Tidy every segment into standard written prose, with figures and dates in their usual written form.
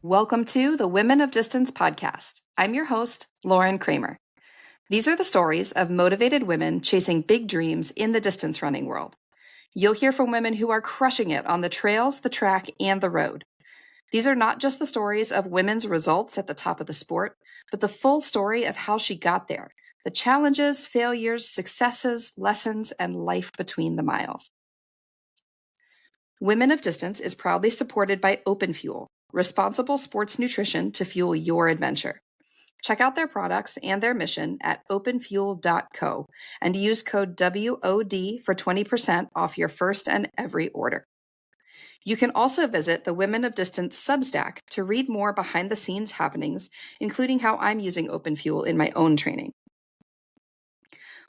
Welcome to the Women of Distance podcast. I'm your host, Lauren Kramer. These are the stories of motivated women chasing big dreams in the distance running world. You'll hear from women who are crushing it on the trails, the track, and the road. These are not just the stories of women's results at the top of the sport, but the full story of how she got there, the challenges, failures, successes, lessons, and life between the miles. Women of Distance is proudly supported by Open Fuel, responsible sports nutrition to fuel your adventure. Check out their products and their mission at openfuel.co and use code WOD for 20% off your first and every order. You can also visit the Women of Distance Substack to read more behind the scenes happenings, including how I'm using Open Fuel in my own training.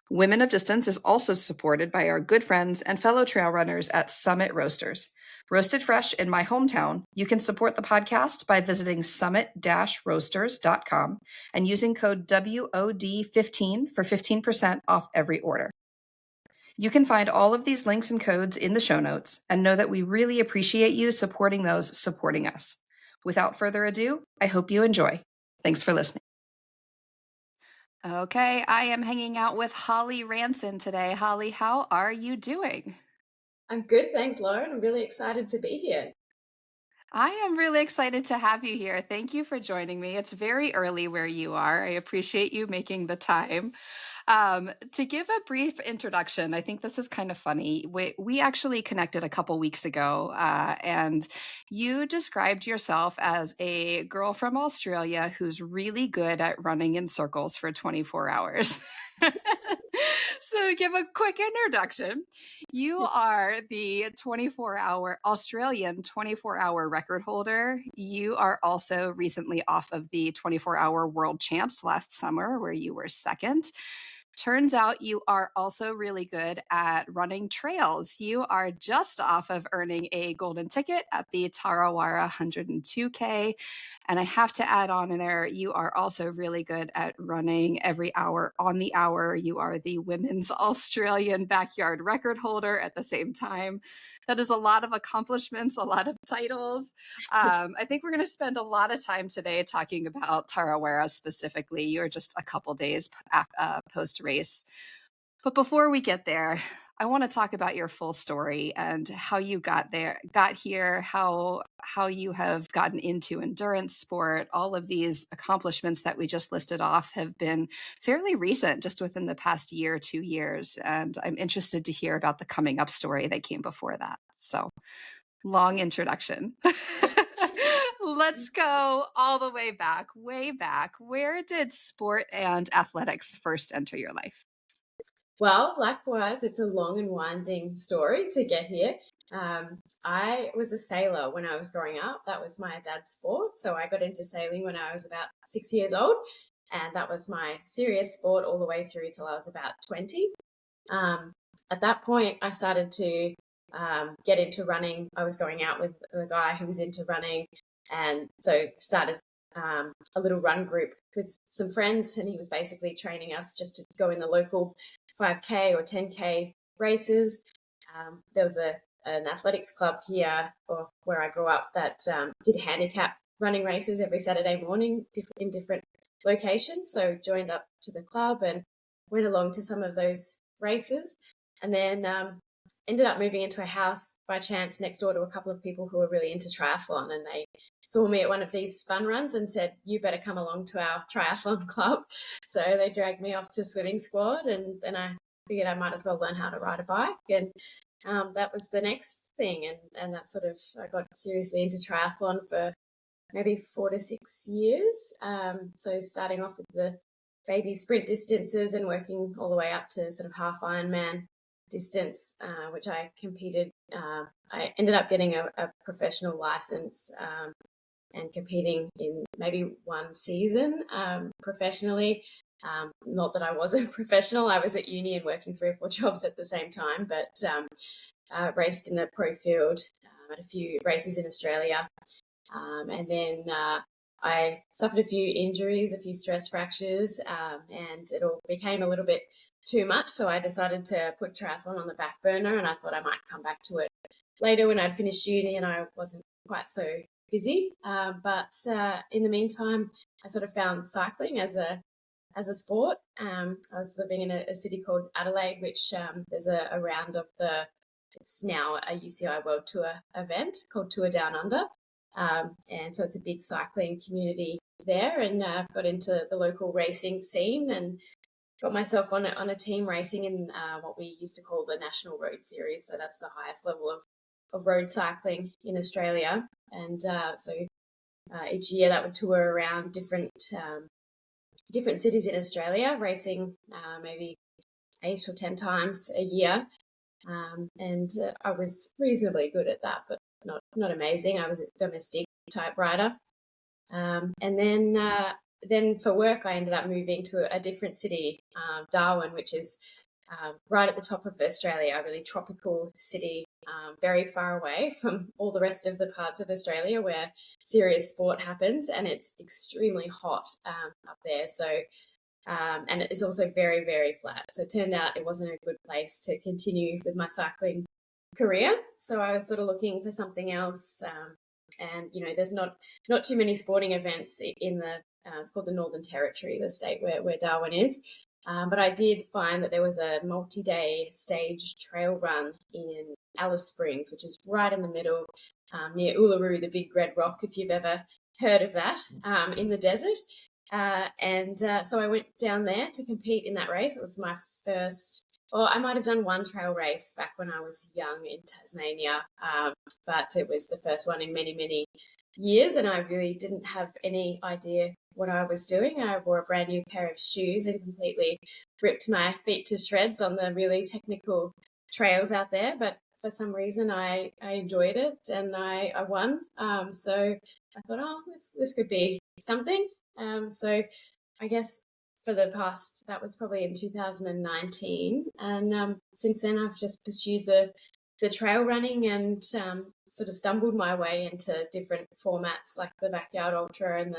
Women of Distance is also supported by our good friends and fellow trail runners at Summit Roasters. Roasted fresh in my hometown, you can support the podcast by visiting summit-roasters.com and using code WOD15 for 15% off every order. You can find all of these links and codes in the show notes and know that we really appreciate you supporting those supporting us. Without further ado, I hope you enjoy. Thanks for listening. Okay, I am hanging out with Holly Ranson today. Holly, how are you doing? I'm good, thanks, Lauren. I'm really excited to be here. I am really excited to have you here. Thank you for joining me. It's very early where you are. I appreciate you making the time. To give a brief introduction, I think this is kind of funny. We actually connected a couple weeks ago, and you described yourself as a girl from Australia who's really good at running in circles for 24 hours. So to give a quick introduction, you are the 24-hour Australian 24-hour record holder. You are also recently off of the 24-hour world champs last summer, where you were second. Turns out you are also really good at running trails. You are just off of earning a golden ticket at the Tarawera 102K. And I have to add on in there, you are also really good at running every hour on the hour. You are the women's Australian backyard record holder at the same time. That is a lot of accomplishments, a lot of titles. I think we're going to spend a lot of time today talking about Tarawera specifically. You're just a couple days post-race. But before we get there, I want to talk about your full story and how you got here, how you have gotten into endurance sport. All of these accomplishments that we just listed off have been fairly recent, just within the past year, 2 years. And I'm interested to hear about the coming up story that came before that. So, long introduction. Let's go all the way back, way back. Where did sport and athletics first enter your life? Well, likewise, it's a long and winding story to get here. I was a sailor when I was growing up. That was my dad's sport. So I got into sailing when I was about 6 years old. And that was my serious sport all the way through till I was about 20. At that point, I started to get into running. I was going out with a guy who was into running. And so started a little run group with some friends. And he was basically training us just to go in the local 5K or 10K races. There was an athletics club here, or where I grew up, that did handicap running races every Saturday morning in different locations. So joined up to the club and went along to some of those races, and then ended up moving into a house by chance next door to a couple of people who were really into triathlon, and they saw me at one of these fun runs and said, "You better come along to our triathlon club." So they dragged me off to swimming squad, and then I figured I might as well learn how to ride a bike, and that was the next thing, and that sort of, I got seriously into triathlon for maybe 4 to 6 years. So starting off with the baby sprint distances and working all the way up to sort of half Ironman distance, which I competed. I ended up getting a professional license and competing in maybe one season professionally. Not that I wasn't professional. I was at uni and working 3 or 4 jobs at the same time, but raced in the pro field at a few races in Australia. And then I suffered a few injuries, a few stress fractures, and it all became a little bit too much. So I decided to put triathlon on the back burner, and I thought I might come back to it later when I'd finished uni and I wasn't quite so busy. But in the meantime, I sort of found cycling as a sport. I was living in a city called Adelaide, which there's a round of it's now a UCI World Tour event called Tour Down Under. And so it's a big cycling community there, and got into the local racing scene and got myself on a team racing in what we used to call the National Road Series. So that's the highest level of road cycling in Australia. And so each year that would tour around different cities in Australia, racing maybe 8 or 10 times a year. And I was reasonably good at that, but not amazing. I was a domestic type rider. And then for work, I ended up moving to a different city, Darwin, which is right at the top of Australia, a really tropical city, very far away from all the rest of the parts of Australia where serious sport happens, and it's extremely hot up there. So, and it's also very, very flat. So it turned out it wasn't a good place to continue with my cycling career. So I was sort of looking for something else. And there's not too many sporting events in the it's called the Northern Territory, the state where Darwin is. But I did find that there was a multi-day stage trail run in Alice Springs, which is right in the middle, near Uluru, the big red rock, if you've ever heard of that, in the desert. So I went down there to compete in that race. It was my first, I might have done one trail race back when I was young in Tasmania, but it was the first one in many, many years, and I really didn't have any idea what I was doing. I wore a brand new pair of shoes and completely ripped my feet to shreds on the really technical trails out there, but for some reason I enjoyed it, and I won. So I thought, this could be something. So I guess for the past, that was probably in 2019, and since then I've just pursued the trail running and sort of stumbled my way into different formats like the backyard ultra and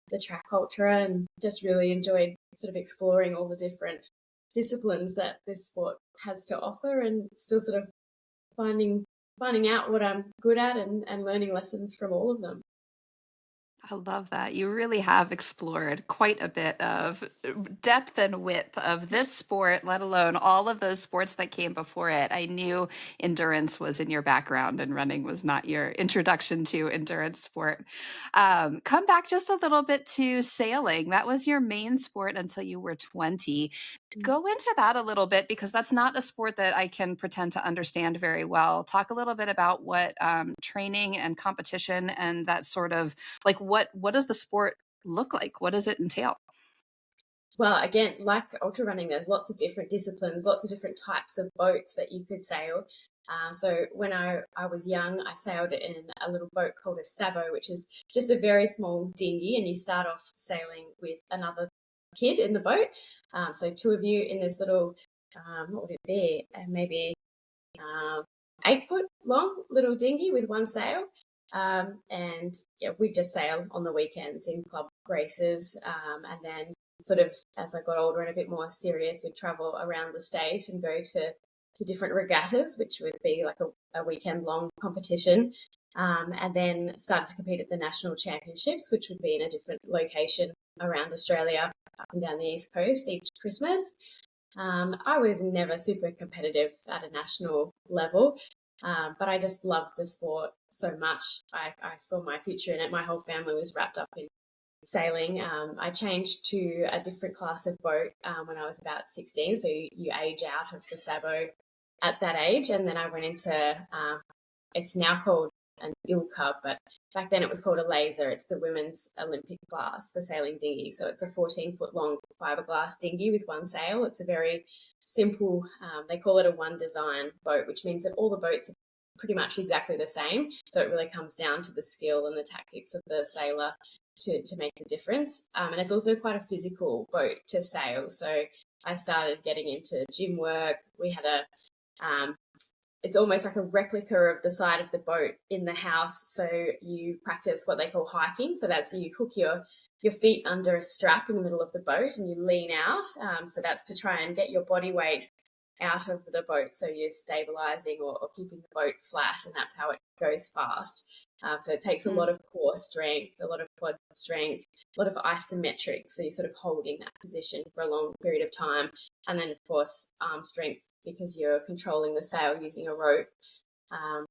the track ultra, and just really enjoyed sort of exploring all the different disciplines that this sport has to offer, and still sort of finding out what I'm good at and learning lessons from all of them. I love that. You really have explored quite a bit of depth and width of this sport, let alone all of those sports that came before it. I knew endurance was in your background and running was not your introduction to endurance sport. Come back just a little bit to sailing. That was your main sport until you were 20. Go into that a little bit because that's not a sport that I can pretend to understand very well. Talk a little bit about what training and competition and that sort of like what does the sport look like? What does it entail? Well, again, like ultra running, there's lots of different disciplines, lots of different types of boats that you could sail. So when I was young, I sailed in a little boat called a sabo, which is just a very small dinghy, and you start off sailing with another kid in the boat. So two of you in this little, what would it be? Maybe 8 foot long little dinghy with one sail. And yeah, we just sail on the weekends in club races. And then sort of as I got older and a bit more serious, we'd travel around the state and go to different regattas, which would be like a weekend long competition. And then started to compete at the national championships, which would be in a different location around Australia, up and down the East Coast each Christmas. I was never super competitive at a national level, but I just loved the sport so much. I saw my future in it. My whole family was wrapped up in sailing. I changed to a different class of boat when I was about 16, so you age out of the sabo at that age, and then I went into, it's now called an ilka, but back then it was called a laser. It's the women's Olympic class for sailing dinghy. So it's a 14-foot long fiberglass dinghy with one sail. It's a very simple, they call it a one design boat, which means that all the boats are pretty much exactly the same. So it really comes down to the skill and the tactics of the sailor to make the difference. And it's also quite a physical boat to sail. So I started getting into gym work. We had it's almost like a replica of the side of the boat in the house. So you practice what they call hiking. So that's you hook your feet under a strap in the middle of the boat and you lean out. So that's to try and get your body weight out of the boat. So you're stabilizing or keeping the boat flat, and that's how it goes fast. So it takes a lot of core strength, a lot of quad strength, a lot of isometric. So you're sort of holding that position for a long period of time. And then, of course, arm strength because you're controlling the sail using a rope. I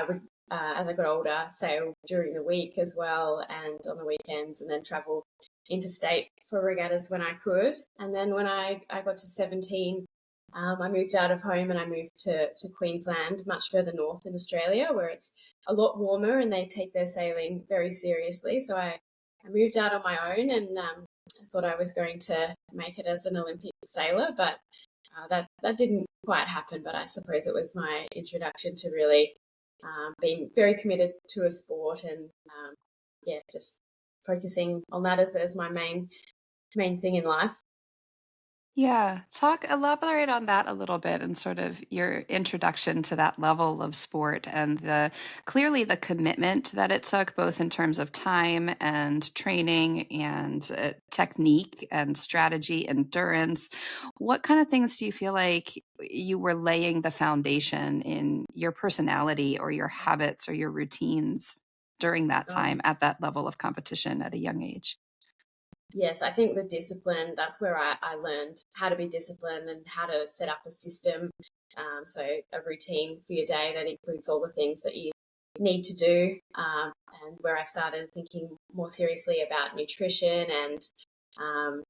would, as I got older, sail during the week as well and on the weekends, and then travel interstate for regattas when I could. And then when I got to 17, I moved out of home and I moved to Queensland, much further north in Australia, where it's a lot warmer and they take their sailing very seriously. So I moved out on my own, and I thought I was going to make it as an Olympic sailor, but that didn't quite happen. But I suppose it was my introduction to really being very committed to a sport, and just focusing on that as my main thing in life. Yeah, elaborate on that a little bit and sort of your introduction to that level of sport and clearly the commitment that it took, both in terms of time and training and technique and strategy, endurance. What kind of things do you feel like you were laying the foundation in your personality or your habits or your routines during that Oh, time at that level of competition at a young age? yes, I think the discipline, that's where I learned how to be disciplined and how to set up a system. So a routine for your day that includes all the things that you need to do. And where I started thinking more seriously about nutrition, um,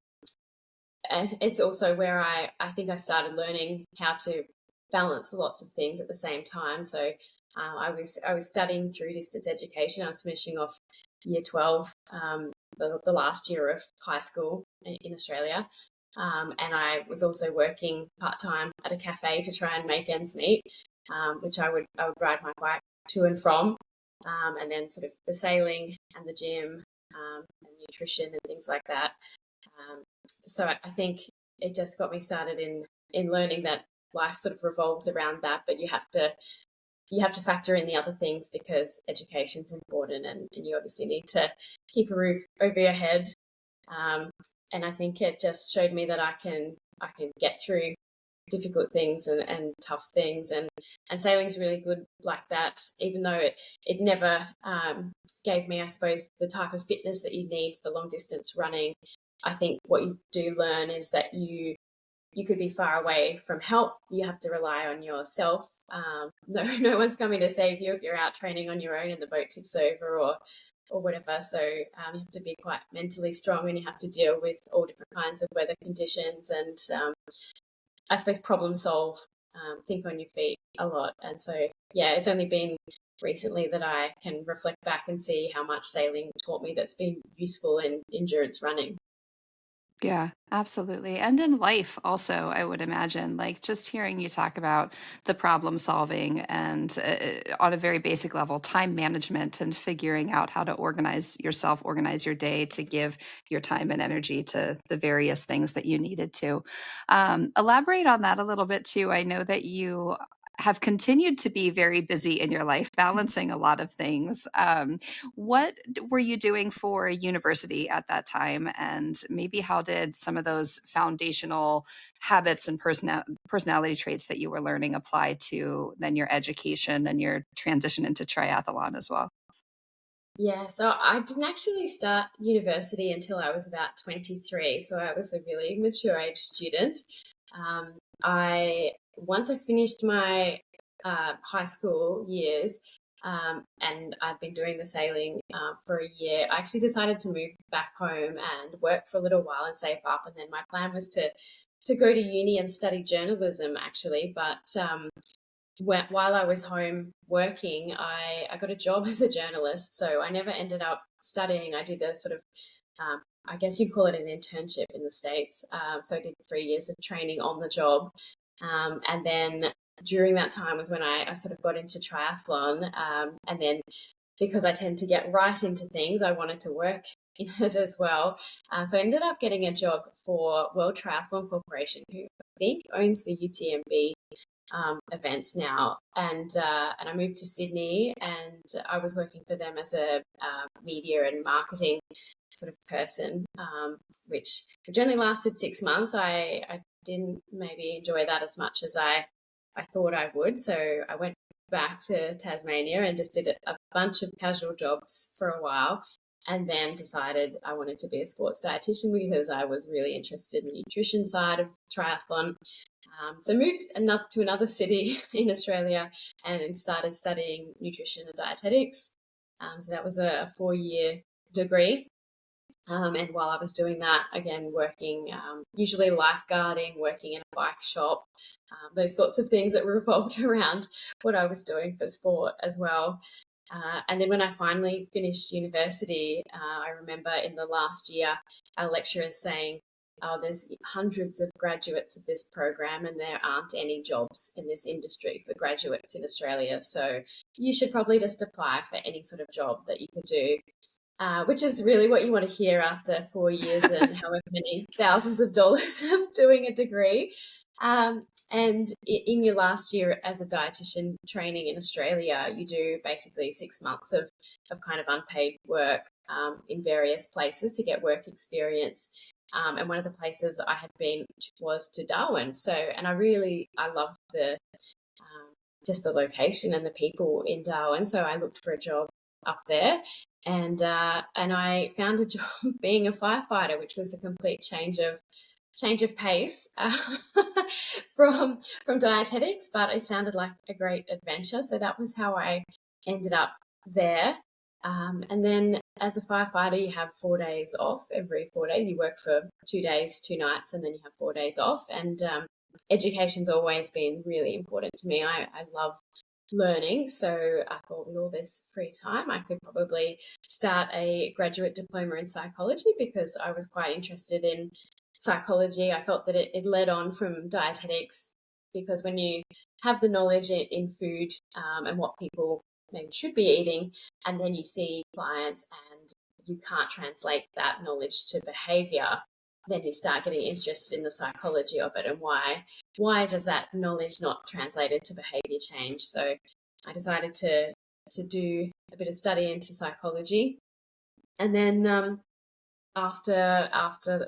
and it's also where I think I started learning how to balance lots of things at the same time. So I was studying through distance education. I was finishing off year 12, the last year of high school in Australia. And I was also working part time at a cafe to try and make ends meet, which I would ride my bike to and from, and then sort of the sailing and the gym, and nutrition and things like that. Um, so I think it just got me started in learning that life sort of revolves around that, but you have to factor in the other things because education's important, and you obviously need to keep a roof over your head. Um, and I think it just showed me that I can get through difficult things and tough things, and sailing's really good like that, even though it never gave me, I suppose, the type of fitness that you need for long distance running. I think what you do learn is that you could be far away from help. You have to rely on yourself. No one's coming to save you if you're out training on your own and the boat tips over or whatever. So you have to be quite mentally strong, and you have to deal with all different kinds of weather conditions, and I suppose problem solve, think on your feet a lot. And so, yeah, it's only been recently that I can reflect back and see how much sailing taught me that's been useful in endurance running. Yeah, absolutely. And in life also, I would imagine, like just hearing you talk about the problem solving and on a very basic level, time management and figuring out how to organize yourself, organize your day to give your time and energy to the various things that you needed to. Elaborate on that a little bit too. I know that you have continued to be very busy in your life, balancing a lot of things. What were you doing for university at that time? And maybe how did some of those foundational habits and personality traits that you were learning apply to then your education and your transition into triathlon as well? Yeah, so I didn't actually start university until I was about 23. So I was a really mature age student. Um, I Once I finished my high school years, and I'd been doing the sailing for a year, I actually decided to move back home and work for a little while and save up. And then my plan was to go to uni and study journalism, actually. But while I was home working, I got a job as a journalist. So I never ended up studying. I did a sort of, I guess you'd call it an internship in the States. So I did 3 years of training on the job. And then during that time was when I sort of got into triathlon. And then because I tend to get right into things, I wanted to work in it as well. So I ended up getting a job for World Triathlon Corporation, who I think owns the UTMB events now. And I moved to Sydney, and I was working for them as a media and marketing sort of person, which only lasted 6 months. I didn't maybe enjoy that as much as I thought I would. So I went back to Tasmania and just did a bunch of casual jobs for a while, and then decided I wanted to be a sports dietitian because I was really interested in the nutrition side of triathlon. So moved to another city in Australia and started studying nutrition and dietetics. So that was a 4-year degree. And while I was doing that, again, working, usually lifeguarding, working in a bike shop, those sorts of things that revolved around what I was doing for sport as well. And then when I finally finished university, I remember in the last year, our lecturers saying, "Oh, there's hundreds of graduates of this program, and there aren't any jobs in this industry for graduates in Australia. So you should probably just apply for any sort of job that you could do." Which is really what you want to hear after 4 years and however many thousands of dollars of doing a degree. And in your last year as a dietitian training in Australia, you do basically 6 months of kind of unpaid work in various places to get work experience. And one of the places I had been was to Darwin. So, and I loved just the location and the people in Darwin. So I looked for a job up there, and I found a job being a firefighter, which was a complete change of pace from dietetics, but it sounded like a great adventure. So that was how I ended up there. And then as a firefighter, you have 4 days off every 4 days. You work for 2 days, 2 nights, and then you have 4 days off. And education's always been really important to me. I love learning. So I thought with all this free time, I could probably start a graduate diploma in psychology because I was quite interested in psychology. I felt that it led on from dietetics because when you have the knowledge in food and what people maybe should be eating, and then you see clients and you can't translate that knowledge to behavior, then you start getting interested in the psychology of it and why does that knowledge not translate into behavior change. So I decided to do a bit of study into psychology, and then after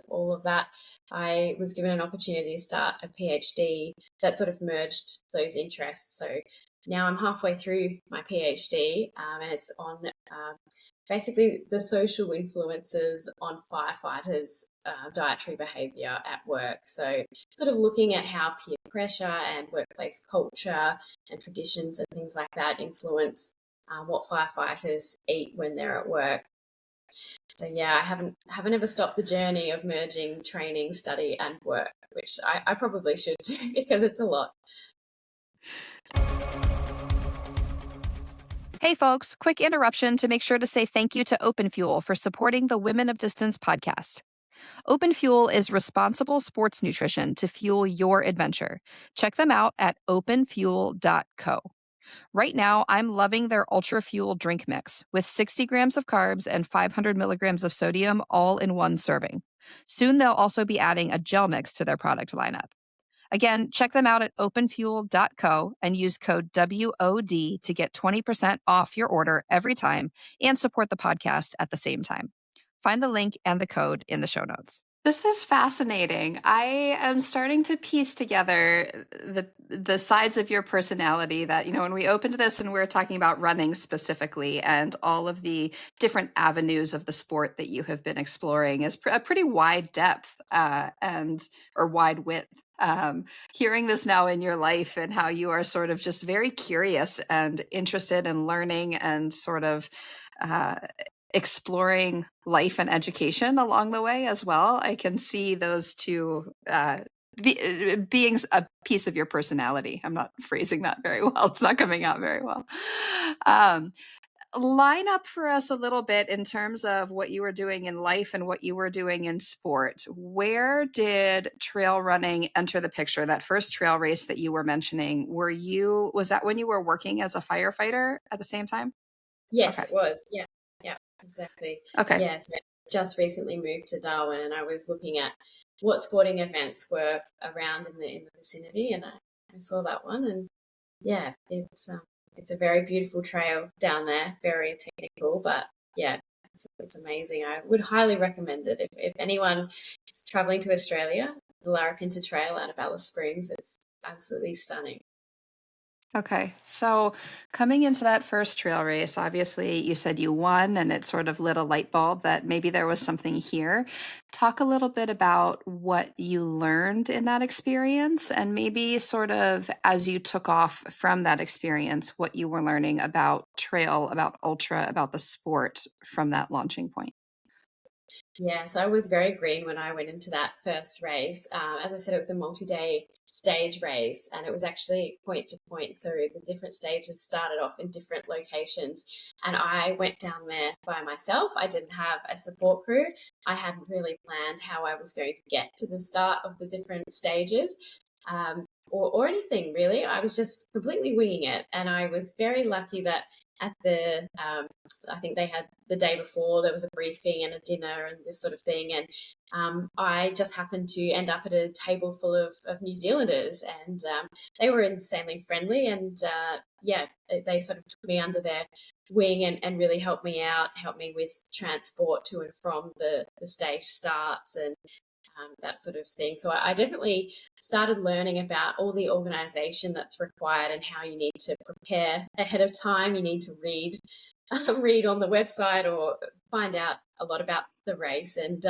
all of that, I was given an opportunity to start a PhD that sort of merged those interests. So now I'm halfway through my PhD, and it's on basically the social influences on firefighters' dietary behaviour at work. So sort of looking at how peer pressure and workplace culture and traditions and things like that influence what firefighters eat when they're at work. So yeah, I haven't ever stopped the journey of merging training, study, and work, which I probably should do because it's a lot. Hey, folks, quick interruption to make sure to say thank you to Open Fuel for supporting the Women of Distance podcast. Open Fuel is responsible sports nutrition to fuel your adventure. Check them out at openfuel.co. Right now, I'm loving their Ultra Fuel drink mix with 60 grams of carbs and 500 milligrams of sodium all in one serving. Soon, they'll also be adding a gel mix to their product lineup. Again, check them out at openfuel.co and use code WOD to get 20% off your order every time and support the podcast at the same time. Find the link and the code in the show notes. This is fascinating. I am starting to piece together the sides of your personality that, when we opened this and we were talking about running specifically and all of the different avenues of the sport that you have been exploring is a pretty wide depth or wide width. Hearing this now in your life and how you are sort of just very curious and interested in learning and sort of exploring life and education along the way as well. I can see those two being a piece of your personality. I'm not phrasing that very well. It's not coming out very well. Line up for us a little bit in terms of what you were doing in life and what you were doing in sport. Where did trail running enter the picture? That first trail race that you were mentioning, was that when you were working as a firefighter at the same time? Yes, Okay. it was. Yeah, yeah, exactly. Okay. Yes, I just recently moved to Darwin, and I was looking at what sporting events were around in the vicinity, and I saw that one, and yeah, it's a very beautiful trail down there, very technical, but yeah, it's amazing. I would highly recommend it if anyone is traveling to Australia. The Larapinta Trail out of Alice Springs, it's absolutely stunning. Okay. So coming into that first trail race, obviously you said you won and it sort of lit a light bulb that maybe there was something here. Talk a little bit about what you learned in that experience and maybe sort of as you took off from that experience, what you were learning about trail, about ultra, about the sport from that launching point. Yeah, so I was very green when I went into that first race. As I said, it was a multi-day stage race, and it was actually point to point. So the different stages started off in different locations, and I went down there by myself. I didn't have a support crew. I hadn't really planned how I was going to get to the start of the different stages. Or anything really. I was just completely winging it, and I was very lucky that at the I think they had the day before there was a briefing and a dinner and this sort of thing, and I just happened to end up at a table full of New Zealanders, and they were insanely friendly, and yeah, they sort of took me under their wing and really helped me out, helped me with transport to and from the stage starts and that sort of thing. So I definitely started learning about all the organization that's required and how you need to prepare ahead of time. You need to read read on the website or find out a lot about the race and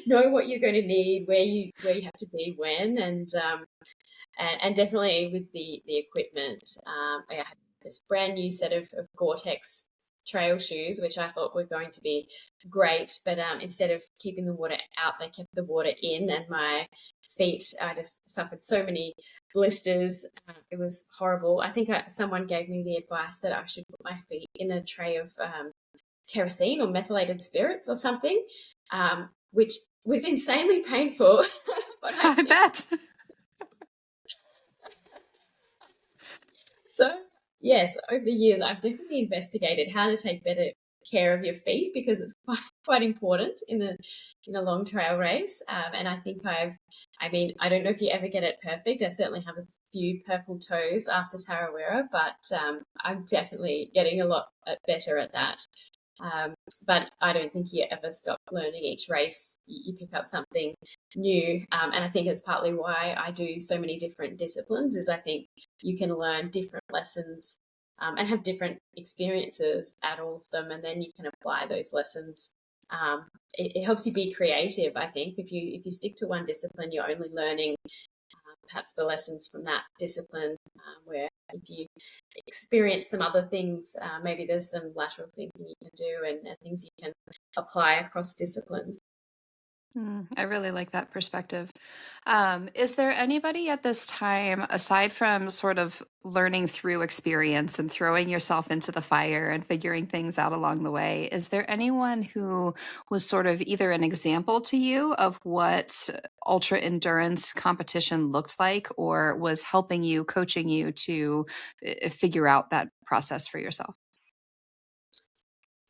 know what you're going to need, where you have to be when, and definitely with the equipment. I had this brand new set of Gore-Tex trail shoes, which I thought were going to be great, but instead of keeping the water out, they kept the water in, and my feet, I just suffered so many blisters. It was horrible. I think someone gave me the advice that I should put my feet in a tray of kerosene or methylated spirits or something, which was insanely painful, but I I did. bet. So, yes, over the years, I've definitely investigated how to take better care of your feet because it's quite important in a long trail race. And I think I mean, I don't know if you ever get it perfect. I certainly have a few purple toes after Tarawera, but I'm definitely getting a lot better at that. Um, but I don't think you ever stop learning each race. You pick up something new. And I think it's partly why I do so many different disciplines is I think you can learn different lessons and have different experiences at all of them. And then you can apply those lessons. It helps you be creative, I think. If you stick to one discipline, you're only learning perhaps the lessons from that discipline, where if you experience some other things, maybe there's some lateral thinking you can do and things you can apply across disciplines. I really like that perspective. Is there anybody at this time, aside from sort of learning through experience and throwing yourself into the fire and figuring things out along the way, is there anyone who was sort of either an example to you of what ultra endurance competition looked like, or was helping you, coaching you to figure out that process for yourself?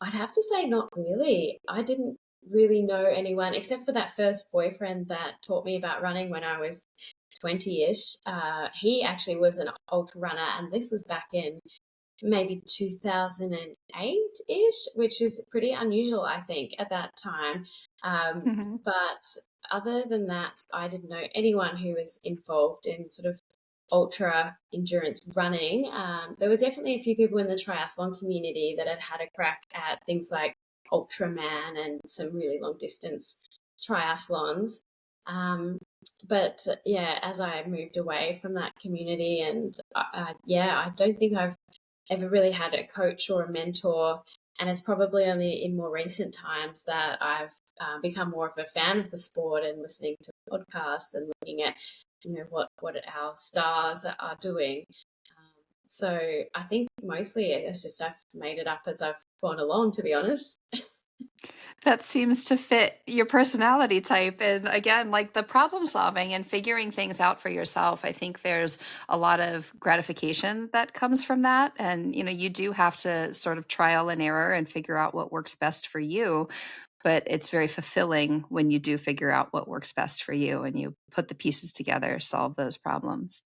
I'd have to say not really. I didn't really know anyone except for that first boyfriend that taught me about running when I was 20-ish. He actually was an ultra runner, and this was back in maybe 2008-ish, which is pretty unusual, I think, at that time. Hmm. But other than that, I didn't know anyone who was involved in sort of ultra endurance running. There were definitely a few people in the triathlon community that had had a crack at things like Ultraman and some really long distance triathlons. Um, but yeah, as I moved away from that community, and yeah, I don't think I've ever really had a coach or a mentor. And it's probably only in more recent times that I've become more of a fan of the sport and listening to podcasts and looking at, what our stars are doing. So I think mostly it's just I've made it up as I've gone along, to be honest. That seems to fit your personality type. And again, like the problem solving and figuring things out for yourself, I think there's a lot of gratification that comes from that. And, you do have to sort of trial and error and figure out what works best for you. But it's very fulfilling when you do figure out what works best for you and you put the pieces together, solve those problems.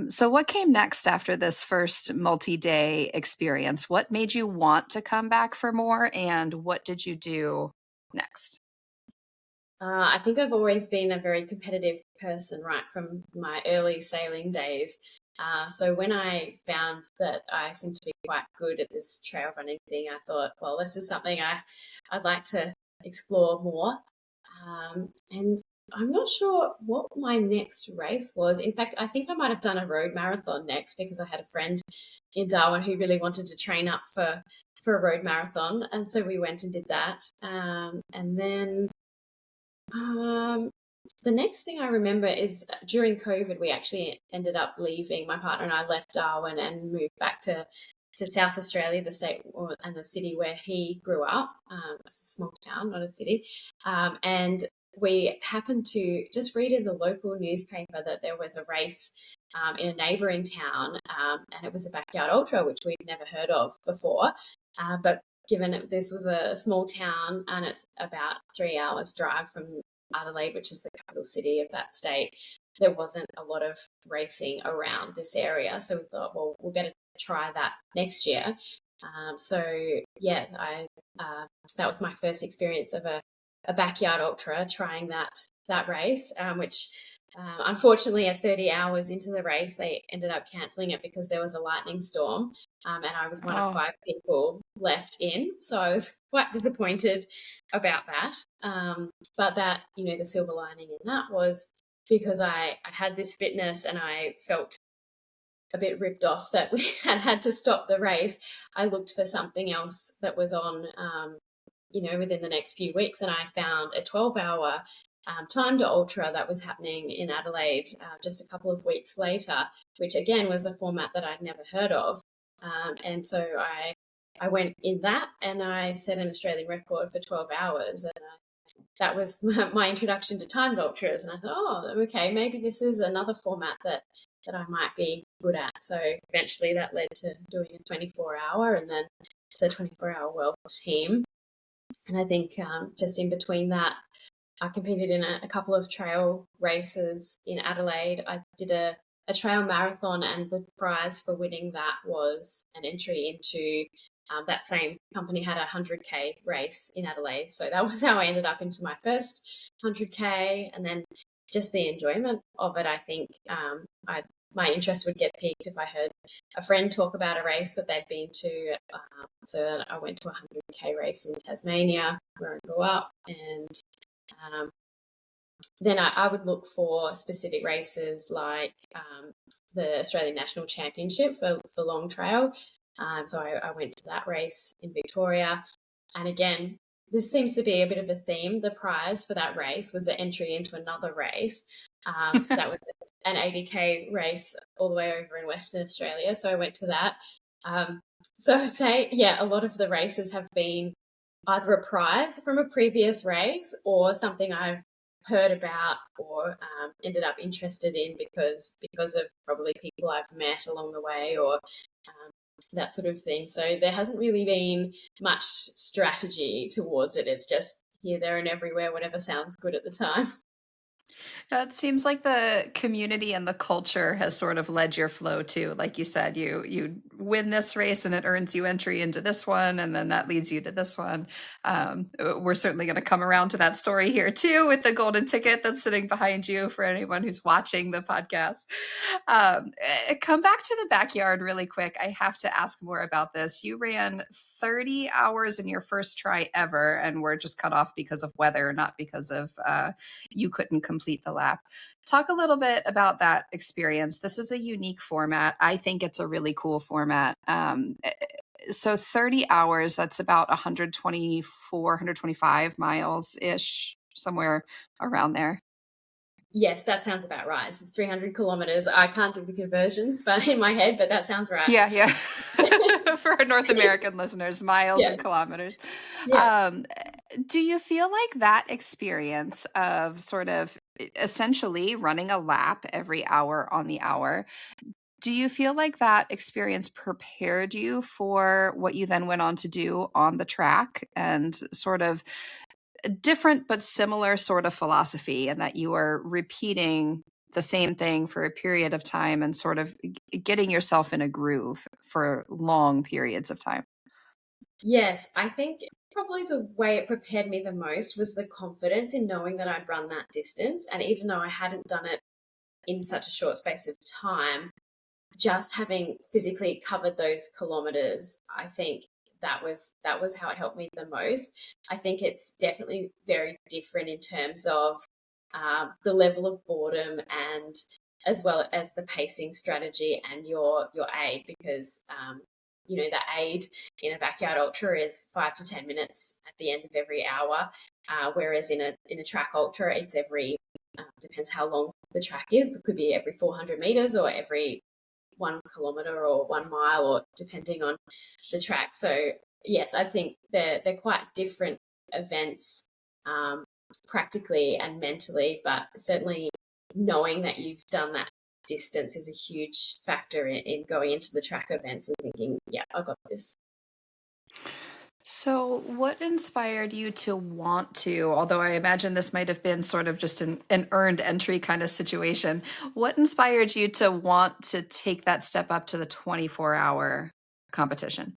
So, what came next after this first multi day experience? What made you want to come back for more? And what did you do next? I think I've always been a very competitive person right from my early sailing days. So when I found that I seemed to be quite good at this trail running thing, I thought, well, this is something I'd like to explore more. And I'm not sure what my next race was. In fact, I think I might have done a road marathon next because I had a friend in Darwin who really wanted to train up for a road marathon, and so we went and did that. And then um, the next thing I remember is during COVID, we actually ended up leaving. My partner and I left Darwin and moved back to South Australia, the state and the city where he grew up. It's a small town, not a city. And we happened to just read in the local newspaper that there was a race in a neighbouring town, and it was a backyard ultra, which we'd never heard of before. But given this was a small town and it's about 3 hours drive from Adelaide, which is the capital city of that state, there wasn't a lot of racing around this area. So we thought, well, we'll better try that next year. So yeah, that was my first experience of a backyard ultra, trying that race, which unfortunately at 30 hours into the race, they ended up cancelling it because there was a lightning storm, and I was one of Oh, 5 people left in. So I was quite disappointed about that. But that, the silver lining in that was because I had this fitness and I felt a bit ripped off that we had to stop the race. I looked for something else that was on, within the next few weeks, and I found a 12-hour timed ultra that was happening in Adelaide just a couple of weeks later, which again was a format that I'd never heard of. And so I went in that and I set an Australian record for 12 hours. And that was my introduction to timed ultras. And I thought, oh, okay, maybe this is another format that I might be good at. So eventually that led to doing a 24-hour and then to the 24-hour world team. And I think just in between that, I competed in a couple of trail races in Adelaide. I did a trail marathon, and the prize for winning that was an entry into that same company had a 100K race in Adelaide. So that was how I ended up into my first 100K. And then just the enjoyment of it, I think my interest would get piqued if I heard a friend talk about a race that they'd been to. So I went to a 100K race in Tasmania where I grew up, and then I would look for specific races like the Australian National Championship for long trail. So I went to that race in Victoria. And again, this seems to be a bit of a theme. The prize for that race was the entry into another race. That was an 80K race all the way over in Western Australia. So I went to that. So I'd say, yeah, a lot of the races have been either a prize from a previous race or something I've heard about or ended up interested in because of probably people I've met along the way or that sort of thing. So there hasn't really been much strategy towards it. It's just here, there, and everywhere, whatever sounds good at the time. it seems like the community and the culture has sort of led your flow too. Like you said, you win this race and it earns you entry into this one, and then that leads you to this one. We're certainly going to come around to that story here too with the golden ticket that's sitting behind you for anyone who's watching the podcast. Come back to the backyard really quick. I have to ask more about this. You ran 30 hours in your first try ever and were just cut off because of weather, not because of you couldn't complete the lap. Talk a little bit about that experience. This is a unique format. I think it's a really cool format. So 30 hours, that's about 124, 125 miles ish, somewhere around there. Yes, that sounds about right. It's 300 kilometers. I can't do the conversions, but in my head, but that sounds right. Yeah, yeah. For our North American listeners, miles Yeah, and kilometers. yeah. Um, do you feel like that experience of sort of essentially running a lap every hour on the hour, do you feel like that experience prepared you for what you then went on to do on the track and sort of different but similar sort of philosophy, and that you are repeating the same thing for a period of time and sort of getting yourself in a groove for long periods of time? Yes, I think probably the way it prepared me the most was the confidence in knowing that I'd run that distance. And even though I hadn't done it in such a short space of time, just having physically covered those kilometers, I think that was how it helped me the most. I think it's definitely very different in terms of the level of boredom and as well as the pacing strategy and your aid, because the aid in a backyard ultra is 5 to 10 minutes at the end of every hour, whereas in a track ultra it's every depends how long the track is, but could be every 400 meters or every 1 kilometer or 1 mile, or depending on the track. So yes, I think they're quite different events, practically and mentally, but certainly knowing that you've done that distance is a huge factor in going into the track events and thinking, yeah, I got this. So, what inspired you to want to, although I imagine this might have been sort of just an earned entry kind of situation, what inspired you to want to take that step up to the 24-hour competition?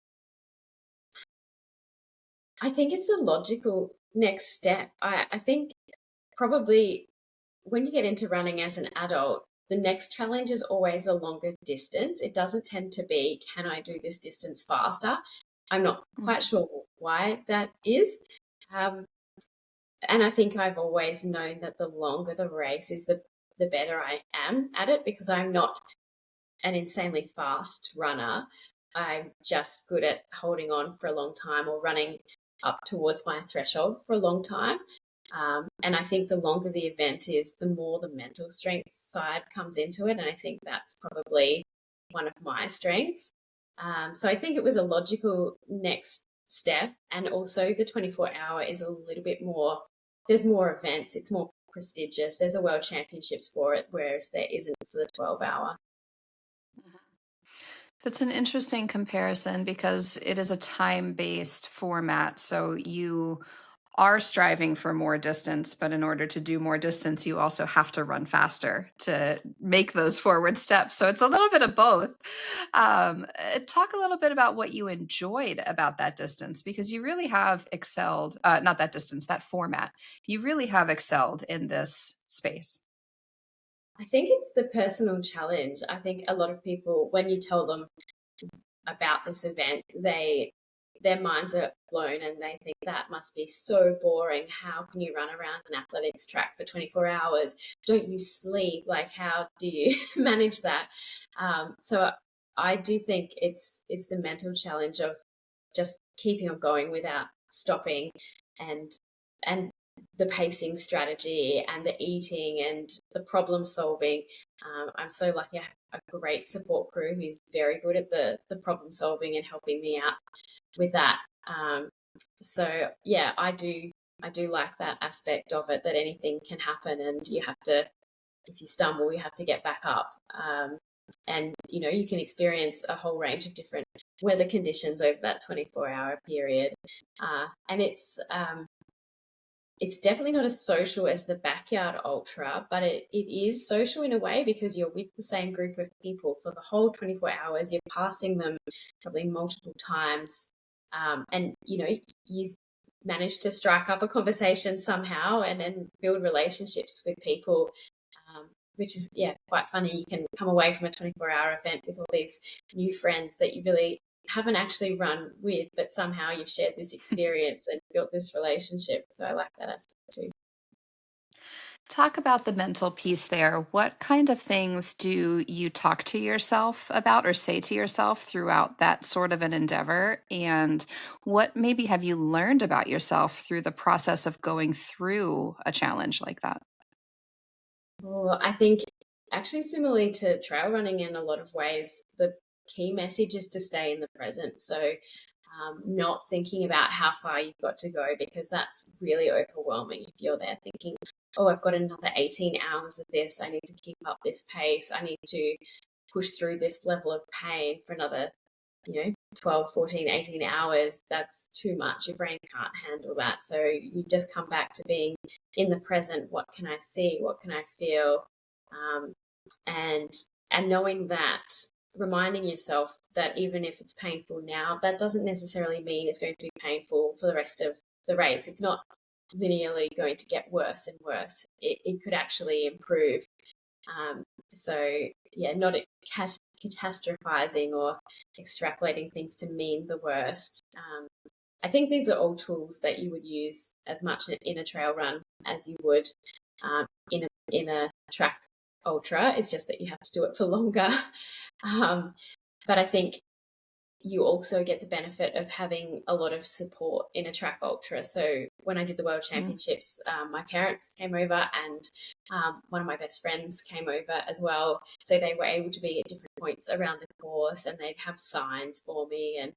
I think it's a logical next step. I think probably when you get into running as an adult, the next challenge is always a longer distance. It doesn't tend to be, can I do this distance faster? I'm not quite Mhm. sure why that is. Um, and I think I've always known that the longer the race is, the better I am at it, because I'm not an insanely fast runner. I'm just good at holding on for a long time or running up towards my threshold for a long time. And I think the longer the event is, the more the mental strength side comes into it. And I think that's probably one of my strengths. So I think it was a logical next step. And also, the 24-hour is a little bit more, there's more events, it's more prestigious. There's a world championships for it, whereas there isn't for the 12-hour. That's an interesting comparison because it is a time-based format. So you are striving for more distance, but in order to do more distance, you also have to run faster to make those forward steps. So it's a little bit of both. Talk a little bit about what you enjoyed about that distance, because you really have excelled, not that distance, that format. You really have excelled in this space. I think it's the personal challenge. I think a lot of people, when you tell them about this event, their minds are blown and they think that must be so boring. How can you run around an athletics track for 24 hours? Don't you sleep? Like, how do you manage that? So I do think it's the mental challenge of just keeping on going without stopping, and and the pacing strategy and the eating and the problem solving. I'm so lucky I have a great support crew who's very good at the problem solving and helping me out with that. So yeah, I do like that aspect of it, that anything can happen and you have to, if you stumble, you have to get back up. And you can experience a whole range of different weather conditions over that 24-hour period. And it's definitely not as social as the backyard ultra, but it is social in a way, because you're with the same group of people for the whole 24 hours. You're passing them probably multiple times. And, you manage to strike up a conversation somehow and build relationships with people, which is, yeah, quite funny. You can come away from a 24-hour event with all these new friends that you really haven't actually run with, but somehow you've shared this experience and built this relationship. So I like that aspect too. Talk about the mental piece there. What kind of things do you talk to yourself about or say to yourself throughout that sort of an endeavor? And what maybe have you learned about yourself through the process of going through a challenge like that? Well, I think actually similarly to trail running in a lot of ways, the key message is to stay in the present. So not thinking about how far you've got to go, because that's really overwhelming if you're there thinking, oh, I've got another 18 hours of this. I need to keep up this pace. I need to push through this level of pain for another, 12, 14, 18 hours. That's too much. Your brain can't handle that. So you just come back to being in the present. What can I see? What can I feel? Um, and knowing that, reminding yourself that even if it's painful now, that doesn't necessarily mean it's going to be painful for the rest of the race. It's not linearly going to get worse and worse. It could actually improve. So yeah, not catastrophizing or extrapolating things to mean the worst. I think these are all tools that you would use as much in a trail run as you would in a track ultra. It's just that you have to do it for longer. But I think you also get the benefit of having a lot of support in a track ultra. So when I did the World Mm. Championships, my parents came over and one of my best friends came over as well. So they were able to be at different points around the course and they'd have signs for me. And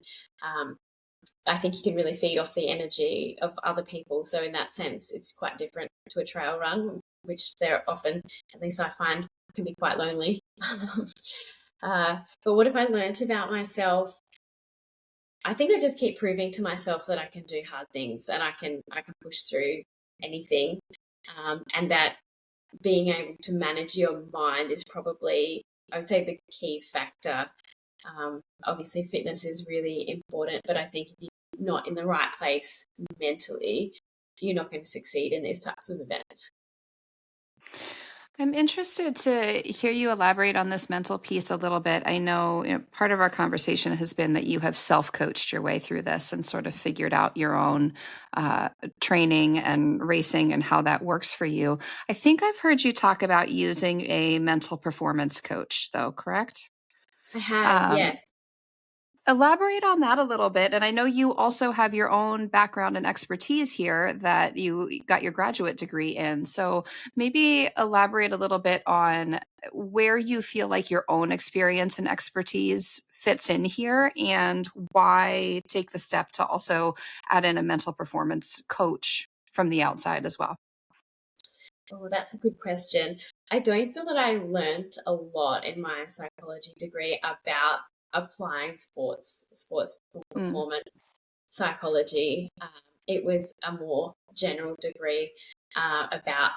I think you can really feed off the energy of other people. So in that sense, it's quite different to a trail run, which they're often, at least I find, can be quite lonely. But what have I learnt about myself? I think I just keep proving to myself that I can do hard things and I can push through anything, and that being able to manage your mind is probably, I would say, the key factor. Obviously, fitness is really important, but I think if you're not in the right place mentally, you're not going to succeed in these types of events. I'm interested to hear you elaborate on this mental piece a little bit. I know, part of our conversation has been that you have self-coached your way through this and sort of figured out your own uh, training and racing and how that works for you. I think I've heard you talk about using a mental performance coach, though, correct? I have, Um, yes. Elaborate on that a little bit. And I know you also have your own background and expertise here that you got your graduate degree in. So maybe elaborate a little bit on where you feel like your own experience and expertise fits in here and why take the step to also add in a mental performance coach from the outside as well. Oh, that's a good question. I don't feel that I learnt a lot in my psychology degree about applying sports Mm, performance psychology. It was a more general degree about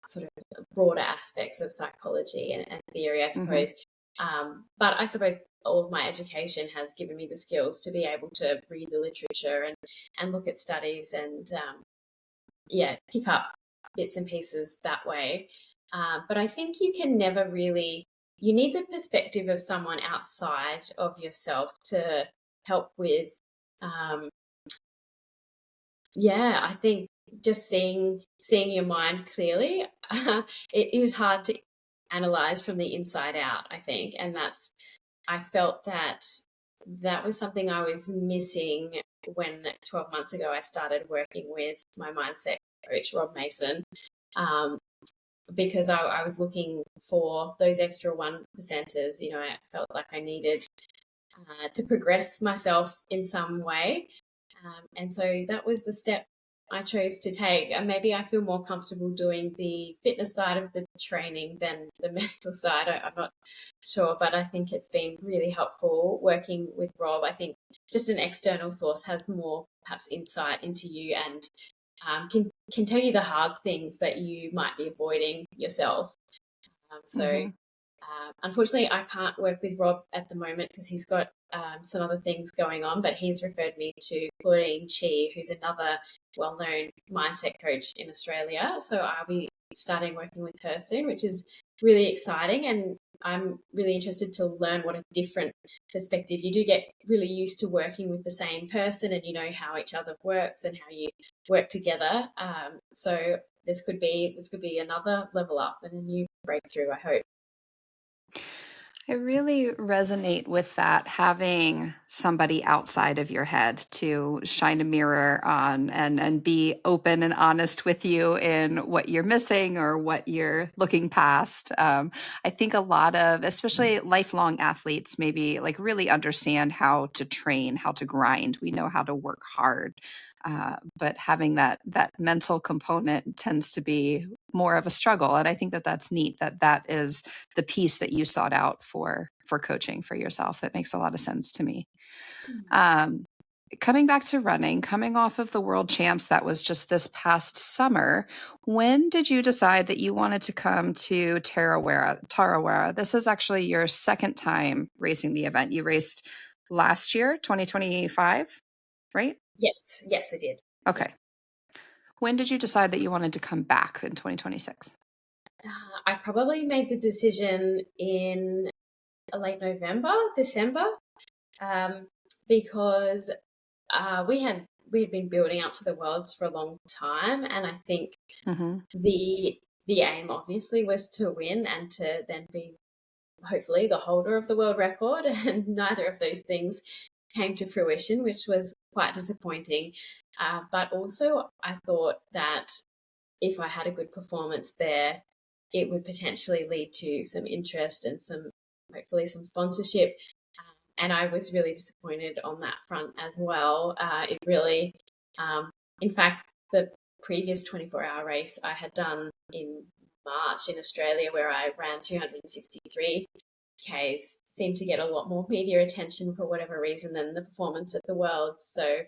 sort of broader aspects of psychology and theory, I hmm suppose. But I suppose all of my education has given me the skills to be able to read the literature and look at studies and yeah, pick up bits and pieces that way. But I think you can never really, you need the perspective of someone outside of yourself to help with, um, yeah, I think just seeing your mind clearly, it is hard to analyze from the inside out, I think. And I felt that that was something I was missing when 12 months ago I started working with my mindset coach, Rob Mason, um, because I was looking for those extra 1%ers. You know, I felt like I needed to progress myself in some way. And so that was the step I chose to take. And maybe I feel more comfortable doing the fitness side of the training than the mental side. I'm not sure, but I think it's been really helpful working with Rob. I think just an external source has more perhaps insight into you and can tell you the hard things that you might be avoiding yourself. So hmm unfortunately, I can't work with Rob at the moment because he's got some other things going on, but he's referred me to Claudine Chi, who's another well known mindset coach in Australia. So I'll be starting working with her soon, which is really exciting. And I'm really interested to learn what a different perspective. You do get really used to working with the same person and you know how each other works and how you work together. So this could be another level up and a new breakthrough, I hope. I really resonate with that, having somebody outside of your head to shine a mirror on and be open and honest with you in what you're missing or what you're looking past. I think a lot of, especially lifelong athletes, maybe like really understand how to train, how to grind. We know how to work hard. But having that mental component tends to be more of a struggle, and I think that that's neat. That is the piece that you sought out for coaching for yourself. That makes a lot of sense to me. Um, Coming back to running, coming off of the world champs that was just this past summer, when did you decide that you wanted to come to Tarawera? This is actually your second time racing the event. You raced last year, 2025, right? Yes, yes, I did. Yeah. Okay. When did you decide that you wanted to come back in 2026? I probably made the decision in late November, December, because we had been building up to the Worlds for a long time, and I think Mm-hmm. the aim obviously was to win and to then be hopefully the holder of the world record, and neither of those things came to fruition, which was quite disappointing. But also, I thought that if I had a good performance there, it would potentially lead to some interest and some hopefully some sponsorship. And I was really disappointed on that front as well. It really, in fact, the previous 24-hour race I had done in March in Australia, where I ran 263 Ks, seemed to get a lot more media attention for whatever reason than the performance at the Worlds. So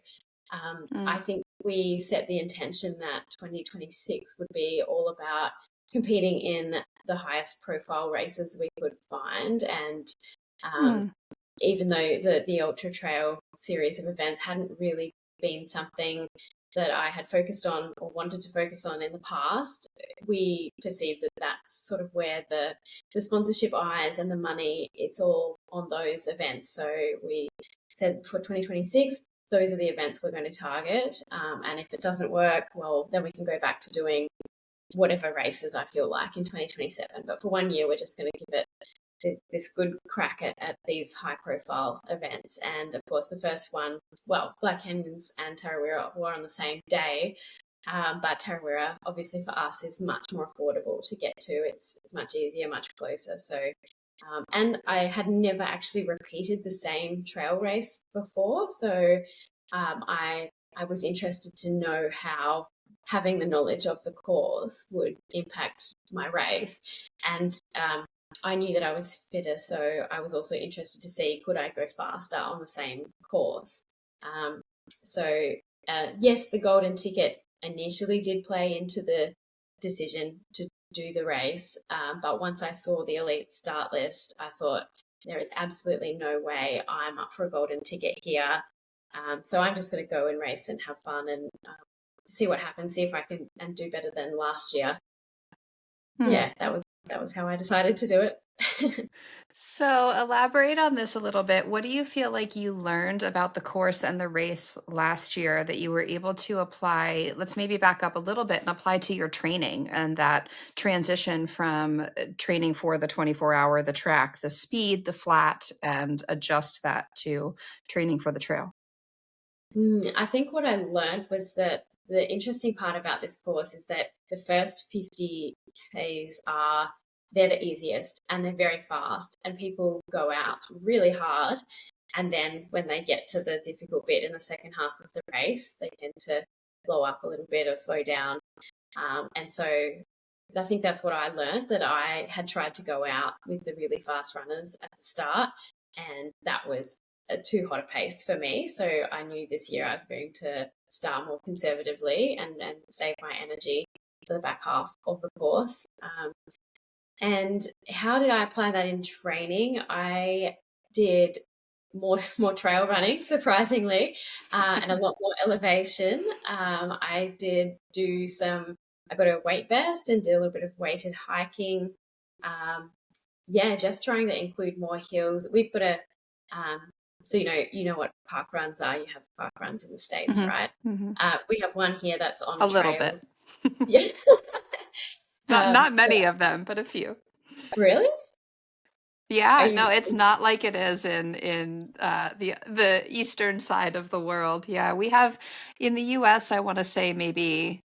I Mm. think we set the intention that 2026 would be all about competing in the highest profile races we could find. And um, Mm. even though the Ultra Trail series of events hadn't really been something that I had focused on or wanted to focus on in the past, we perceived that that's sort of where the sponsorship eyes and the money, it's all on those events. So we said for 2026, those are the events we're going to target. And if it doesn't work, well, then we can go back to doing whatever races I feel like in 2027. But for 1 year, we're just going to give it this good crack at these high profile events. And of course, the first one, well, Black Canyons and Tarawera were on the same day. But Tarawera, obviously for us, is much more affordable to get to. It's much easier, much closer. So, and I had never actually repeated the same trail race before. So I was interested to know how having the knowledge of the course would impact my race. And I knew that I was fitter, so I was also interested to see could I go faster on the same course. So yes, the golden ticket initially did play into the decision to do the race, but once I saw the elite start list, I thought there is absolutely no way I'm up for a golden ticket here. So I'm just going to go and race and have fun and see what happens, see if I can and do better than last year. Mm. Yeah, that was how I decided to do it. So, elaborate on this a little bit. What do you feel like you learned about the course and the race last year that you were able to apply? Let's maybe back up a little bit and apply to your training and that transition from training for the 24-hour, the track, the speed, the flat, and adjust that to training for the trail. I think what I learned was that the interesting part about this course is that the first 50 Ks they're the easiest and they're very fast and people go out really hard. And then when they get to the difficult bit in the second half of the race, they tend to blow up a little bit or slow down. And so I think that's what I learned, that I had tried to go out with the really fast runners at the start, and that was too hot a pace for me. So I knew this year I was going to start more conservatively and save my energy for the back half of the course. And how did I apply that in training? I did more trail running, surprisingly, and a lot more elevation. I did do some. I got a weight vest and did a little bit of weighted hiking. Yeah, just trying to include more hills. We've got a so you know what park runs are. You have park runs in the States, Hmm. right? Hmm. We have one here that's A on little bit. trails. Yeah. Not So many of them, but a few. really? Are Yeah, you no, it's not like it is in the eastern side of the world. Yeah, we have in the US, I want to say maybe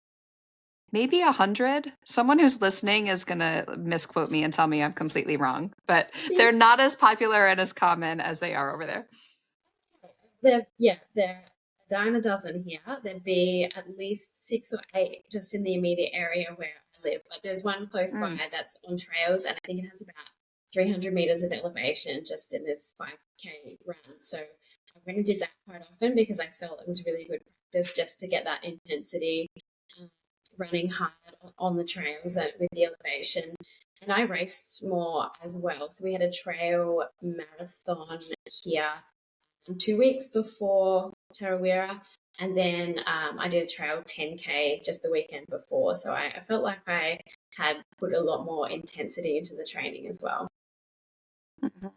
100. Someone who's listening is gonna misquote me and tell me I'm completely wrong, but they're not as popular and as common as they are over there. There are a dime a dozen here. There'd be at least 6 or 8 just in the immediate area where I live. But there's one close by Mm. that's on trails, and I think it has about 300 meters of elevation just in this 5K run. So I really did that quite often because I felt it was really good practice just to get that intensity, um, running hard on the trails with the elevation. And I raced more as well. So we had a trail marathon here 2 weeks before Tarawera, and then I did a trail 10K just the weekend before. So I felt like I had put a lot more intensity into the training as well. Mhm.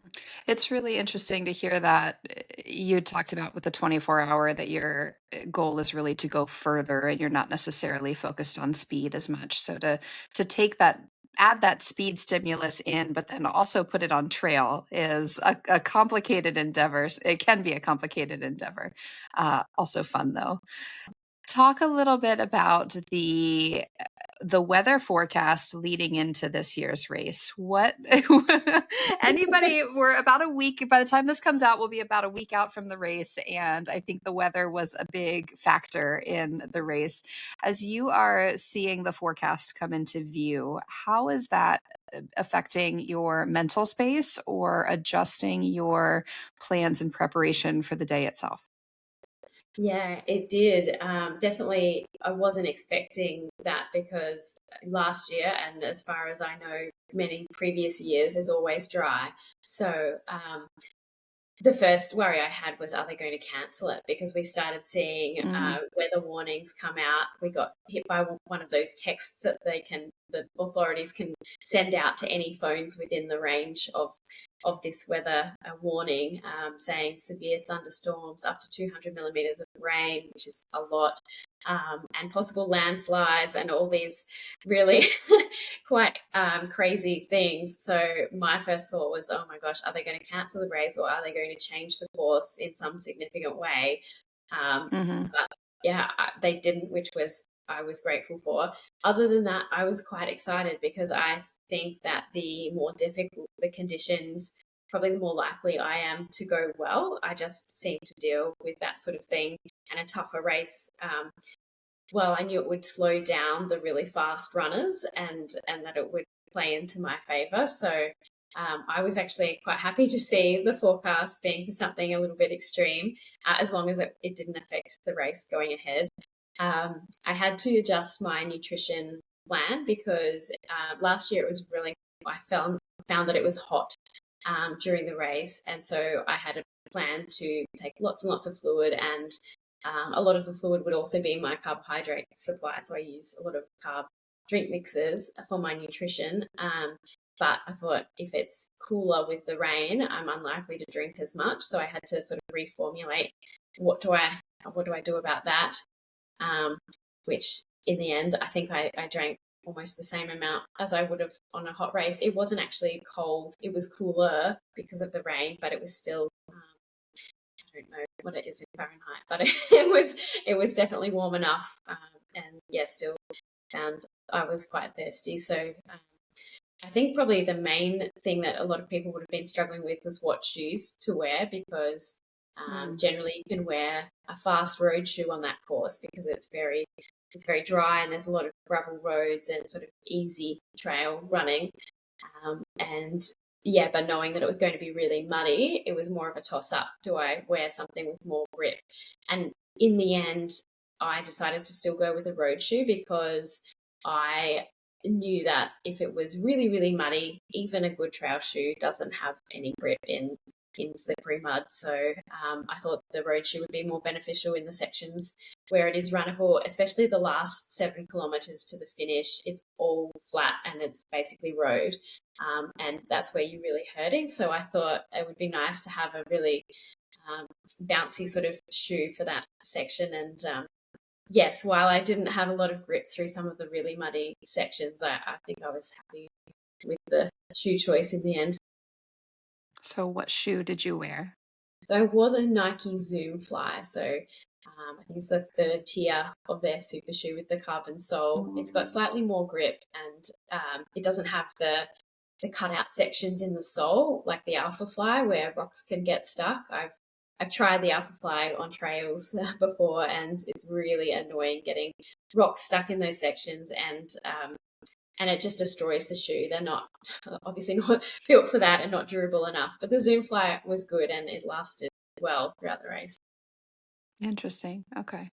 It's really interesting to hear that you talked about with the 24-hour that your goal is really to go further and you're not necessarily focused on speed as much. So to take that add that speed stimulus in, but then also put it on trail is a complicated endeavor. It can be a complicated endeavor. Also fun though. Talk a little bit about the weather forecast leading into this year's race. What anybody we're about a week by the time this comes out, we'll be about a week out from the race. And I think the weather was a big factor in the race. As you are seeing the forecast come into view, how is that affecting your mental space or adjusting your plans and preparation for the day itself? Yeah, it did. Definitely, I wasn't expecting that because last year, and as far as I know, many previous years is always dry. So the first worry I had was, are they going to cancel it? Because we started seeing Mm, weather warnings come out. We got hit by one of those texts that the authorities can send out to any phones within the range of this weather warning, saying severe thunderstorms, up to 200 millimeters of rain, which is a lot, and possible landslides, and all these really quite crazy things. So my first thought was, oh my gosh, are they going to cancel the race, or are they going to change the course in some significant way? mhm, But yeah, they didn't, which was I was grateful for. Other than that, I was quite excited because I think that the more difficult the conditions, probably the more likely I am to go well. I just seem to deal with that sort of thing, and a tougher race. Well, I knew it would slow down the really fast runners, and that it would play into my favor. So I was actually quite happy to see the forecast being for something a little bit extreme, as long as it didn't affect the race going ahead. I had to adjust my nutrition plan because last year it was really, I found that it was hot during the race. And so I had a plan to take lots and lots of fluid, and a lot of the fluid would also be my carbohydrate supply. So I use a lot of carb drink mixes for my nutrition. But I thought if it's cooler with the rain, I'm unlikely to drink as much. So I had to sort of reformulate what do I do about that? Um, which in the end, I think I drank almost the same amount as I would have on a hot race. It wasn't actually cold; it was cooler because of the rain, but it was still. I don't know what it is in Fahrenheit, but it was definitely warm enough, and yeah, still found I was quite thirsty. So I think probably the main thing that a lot of people would have been struggling with was what shoes to wear, because mm. generally you can wear a fast road shoe on that course because it's very dry and there's a lot of gravel roads and sort of easy trail running. And yeah, but knowing that it was going to be really muddy, it was more of a toss up. Do I wear something with more grip? And in the end, I decided to still go with a road shoe because I knew that if it was really, really muddy, even a good trail shoe doesn't have any grip in slippery mud. So I thought the road shoe would be more beneficial in the sections where it is runnable, especially the last 7 kilometers to the finish. It's all flat and it's basically road. And that's where you're really hurting. So I thought it would be nice to have a really bouncy sort of shoe for that section. And yes, while I didn't have a lot of grip through some of the really muddy sections, I think I was happy with the shoe choice in the end. So what shoe did you wear? So I wore the Nike Zoom Fly. So I think it's the third tier of their super shoe with the carbon sole. It's got slightly more grip, and it doesn't have the cutout sections in the sole like the Alpha Fly where rocks can get stuck. I've tried the Alpha Fly on trails before, and it's really annoying getting rocks stuck in those sections, and it just destroys the shoe. They're not obviously not built for that and not durable enough. But the Zoom Fly was good and it lasted well throughout the race. Interesting. Okay.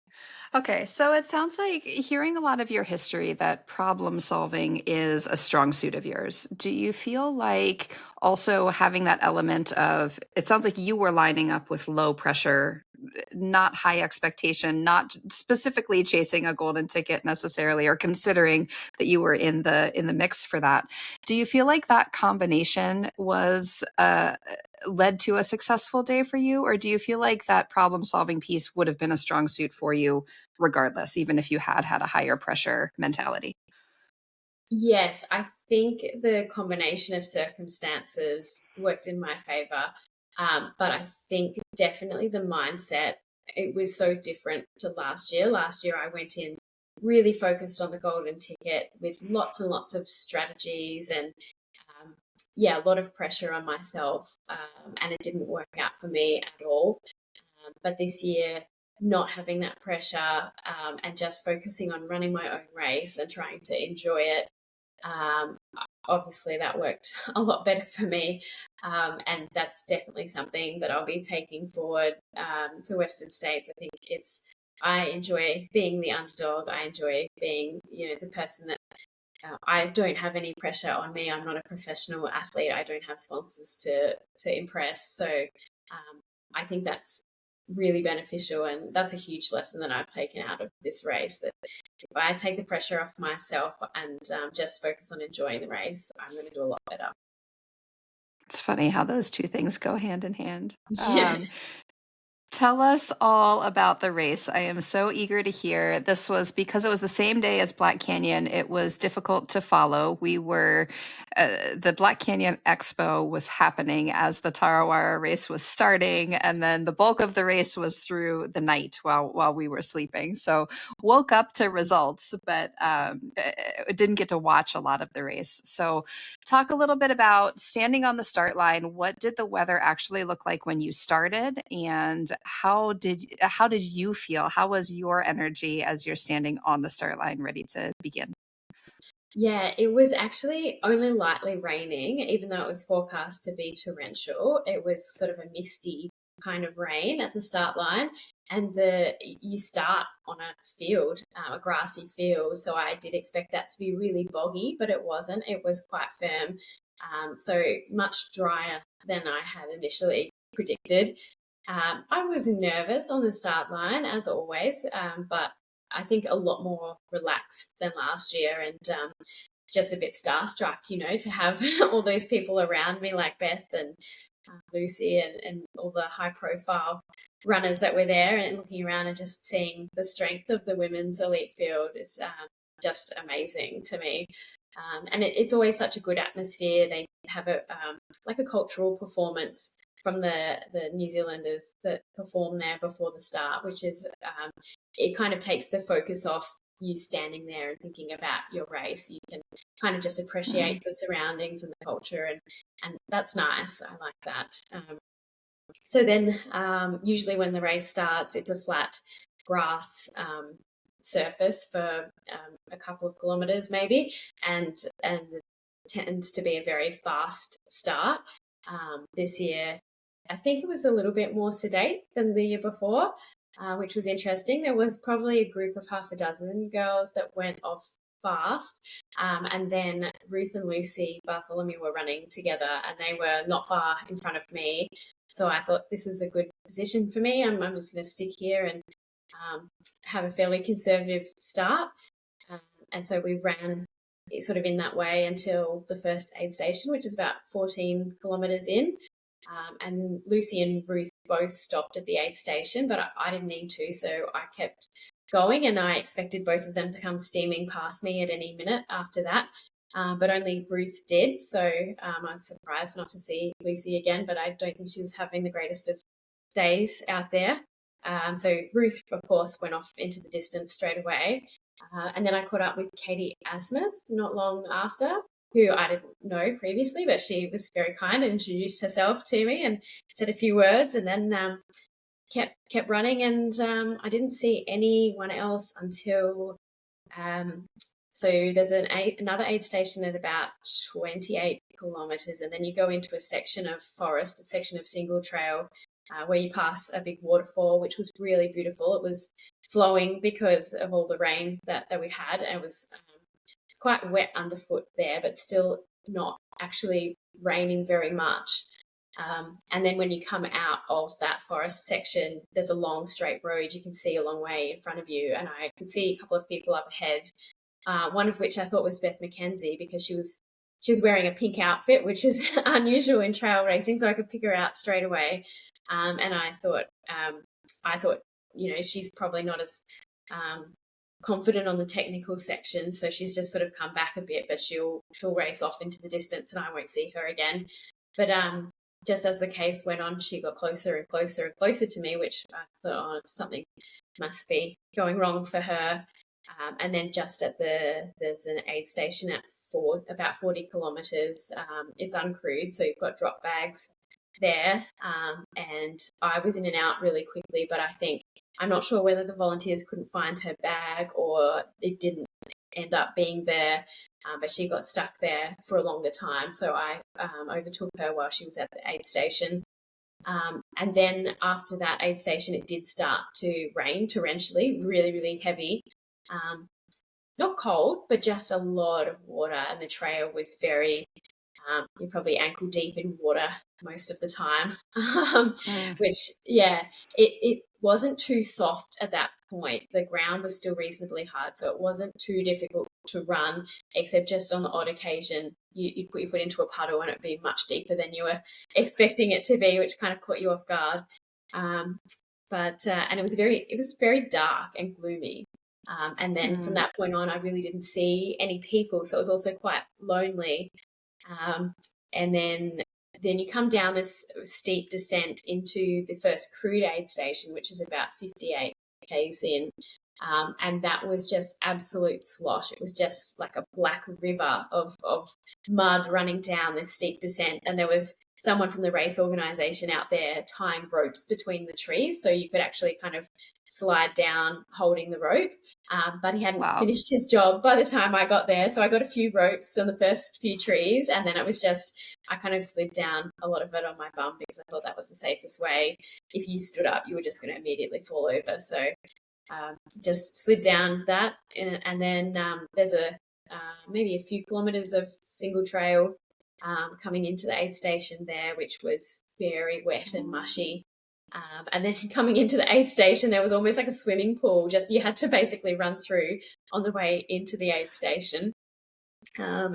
Okay. So it sounds like hearing a lot of your history that problem solving is a strong suit of yours. Do you feel like also having that element of it sounds like you were lining up with low pressure not high expectation, not specifically chasing a golden ticket necessarily, or considering that you were in the mix for that. Do you feel like that combination was led to a successful day for you, or do you feel like that problem solving piece would have been a strong suit for you regardless, even if you had had a higher pressure mentality? Yes, I think the combination of circumstances worked in my favor. But I think definitely the mindset, it was so different to last year. Last year, I went in really focused on the golden ticket with lots and lots of strategies and, yeah, a lot of pressure on myself. And it didn't work out for me at all. But this year, not having that pressure, and just focusing on running my own race and trying to enjoy it, um, obviously that worked a lot better for me. And that's definitely something that I'll be taking forward, to Western States. I think I enjoy being the underdog. I enjoy being, the person that, I don't have any pressure on me. I'm not a professional athlete. I don't have sponsors to impress. So, I think that's really beneficial, and that's a huge lesson that I've taken out of this race. That if I take the pressure off myself and, just focus on enjoying the race, I'm going to do a lot better. It's funny how those two things go hand in hand. Yeah. Tell us all about the race. I am so eager to hear. This was because it was the same day as Black Canyon. It was difficult to follow. The Black Canyon Expo was happening as the Tarawera race was starting, and then the bulk of the race was through the night while we were sleeping. So woke up to results, but didn't get to watch a lot of the race. So talk a little bit about standing on the start line. What did the weather actually look like when you started, and how did you feel? How was your energy as you're standing on the start line ready to begin? Yeah, it was actually only lightly raining, even though it was forecast to be torrential. It was sort of a misty kind of rain at the start line, and the you start on a field, a grassy field. So I did expect that to be really boggy, but it wasn't. It was quite firm, so much drier than I had initially predicted. I was nervous on the start line, as always, but I think a lot more relaxed than last year, and, just a bit starstruck, to have all those people around me like Beth and, Lucy, and all the high profile runners that were there, and looking around and just seeing the strength of the women's elite field is, just amazing to me. And it's always such a good atmosphere. They have like a cultural performance from the New Zealanders that perform there before the start, which is, it kind of takes the focus off you standing there and thinking about your race. You can kind of just appreciate Mm. the surroundings and the culture, and that's nice. I like that. So then, usually when the race starts, it's a flat grass, surface for, a couple of kilometres maybe, and it tends to be a very fast start. This year, I think it was a little bit more sedate than the year before, which was interesting. There was probably a group of half a dozen girls that went off fast, and then Ruth and Lucy Bartholomew were running together, and they were not far in front of me. So I thought this is a good position for me. I'm just going to stick here and, have a fairly conservative start. Um, and so we ran sort of in that way until the first aid station, which is about 14 kilometres in. And Lucy and Ruth both stopped at the aid station, but I didn't need to, so I kept going, and I expected both of them to come steaming past me at any minute after that. But only Ruth did, so, I was surprised not to see Lucy again, but I don't think she was having the greatest of days out there. So Ruth, of course, went off into the distance straight away. And then I caught up with Katie Asmuth not long after, who I didn't know previously, but she was very kind and introduced herself to me and said a few words, and then, kept running. And, I didn't see anyone else until, um, so there's another aid station at about 28 kilometres, and then you go into a section of forest, a section of single trail, where you pass a big waterfall, which was really beautiful. It was flowing because of all the rain that we had. It was, it's quite wet underfoot there, but still not actually raining very much. And then when you come out of that forest section, there's a long straight road you can see a long way in front of you. And I could see a couple of people up ahead, one of which I thought was Beth McKenzie because she was wearing a pink outfit, which is unusual in trail racing, so I could pick her out straight away. And I thought, she's probably not as confident on the technical section, so she's just sort of come back a bit, but she'll race off into the distance, and I won't see her again. But just as the case went on, she got closer and closer and closer to me, which I thought, oh, something must be going wrong for her. And then just at there's an aid station at about 40 kilometres. It's uncrewed, so you've got drop bags there. And I was in and out really quickly, but I'm not sure whether the volunteers couldn't find her bag or it didn't end up being there, but she got stuck there for a longer time. So I overtook her while she was at the aid station. And then after that aid station, it did start to rain torrentially, really, really heavy. Not cold, but just a lot of water, and the trail was very, you're probably ankle deep in water most of the time, which, yeah, it wasn't too soft at that point. The ground was still reasonably hard, so it wasn't too difficult to run, except just on the odd occasion you'd put your foot into a puddle and it'd be much deeper than you were expecting it to be, which kind of caught you off guard. And it was very dark and gloomy. And then from that point on, I really didn't see any people, so it was also quite lonely. And then you come down this steep descent into the first crude aid station, which is about 58 k's in. And that was just absolute slosh. It was just like a black river of mud running down this steep descent. And there was someone from the race organisation out there tying ropes between the trees, so you could actually kind of slide down holding the rope. But he hadn't finished his job by the time I got there. So I got a few ropes on the first few trees, and then it was just, I kind of slid down a lot of it on my bum because I thought that was the safest way. If you stood up, you were just going to immediately fall over. So just slid down that. And then there's maybe a few kilometres of single trail coming into the aid station there, which was very wet and mushy. And then coming into the aid station, there was almost like a swimming pool. Just you had to basically run through on the way into the aid station. So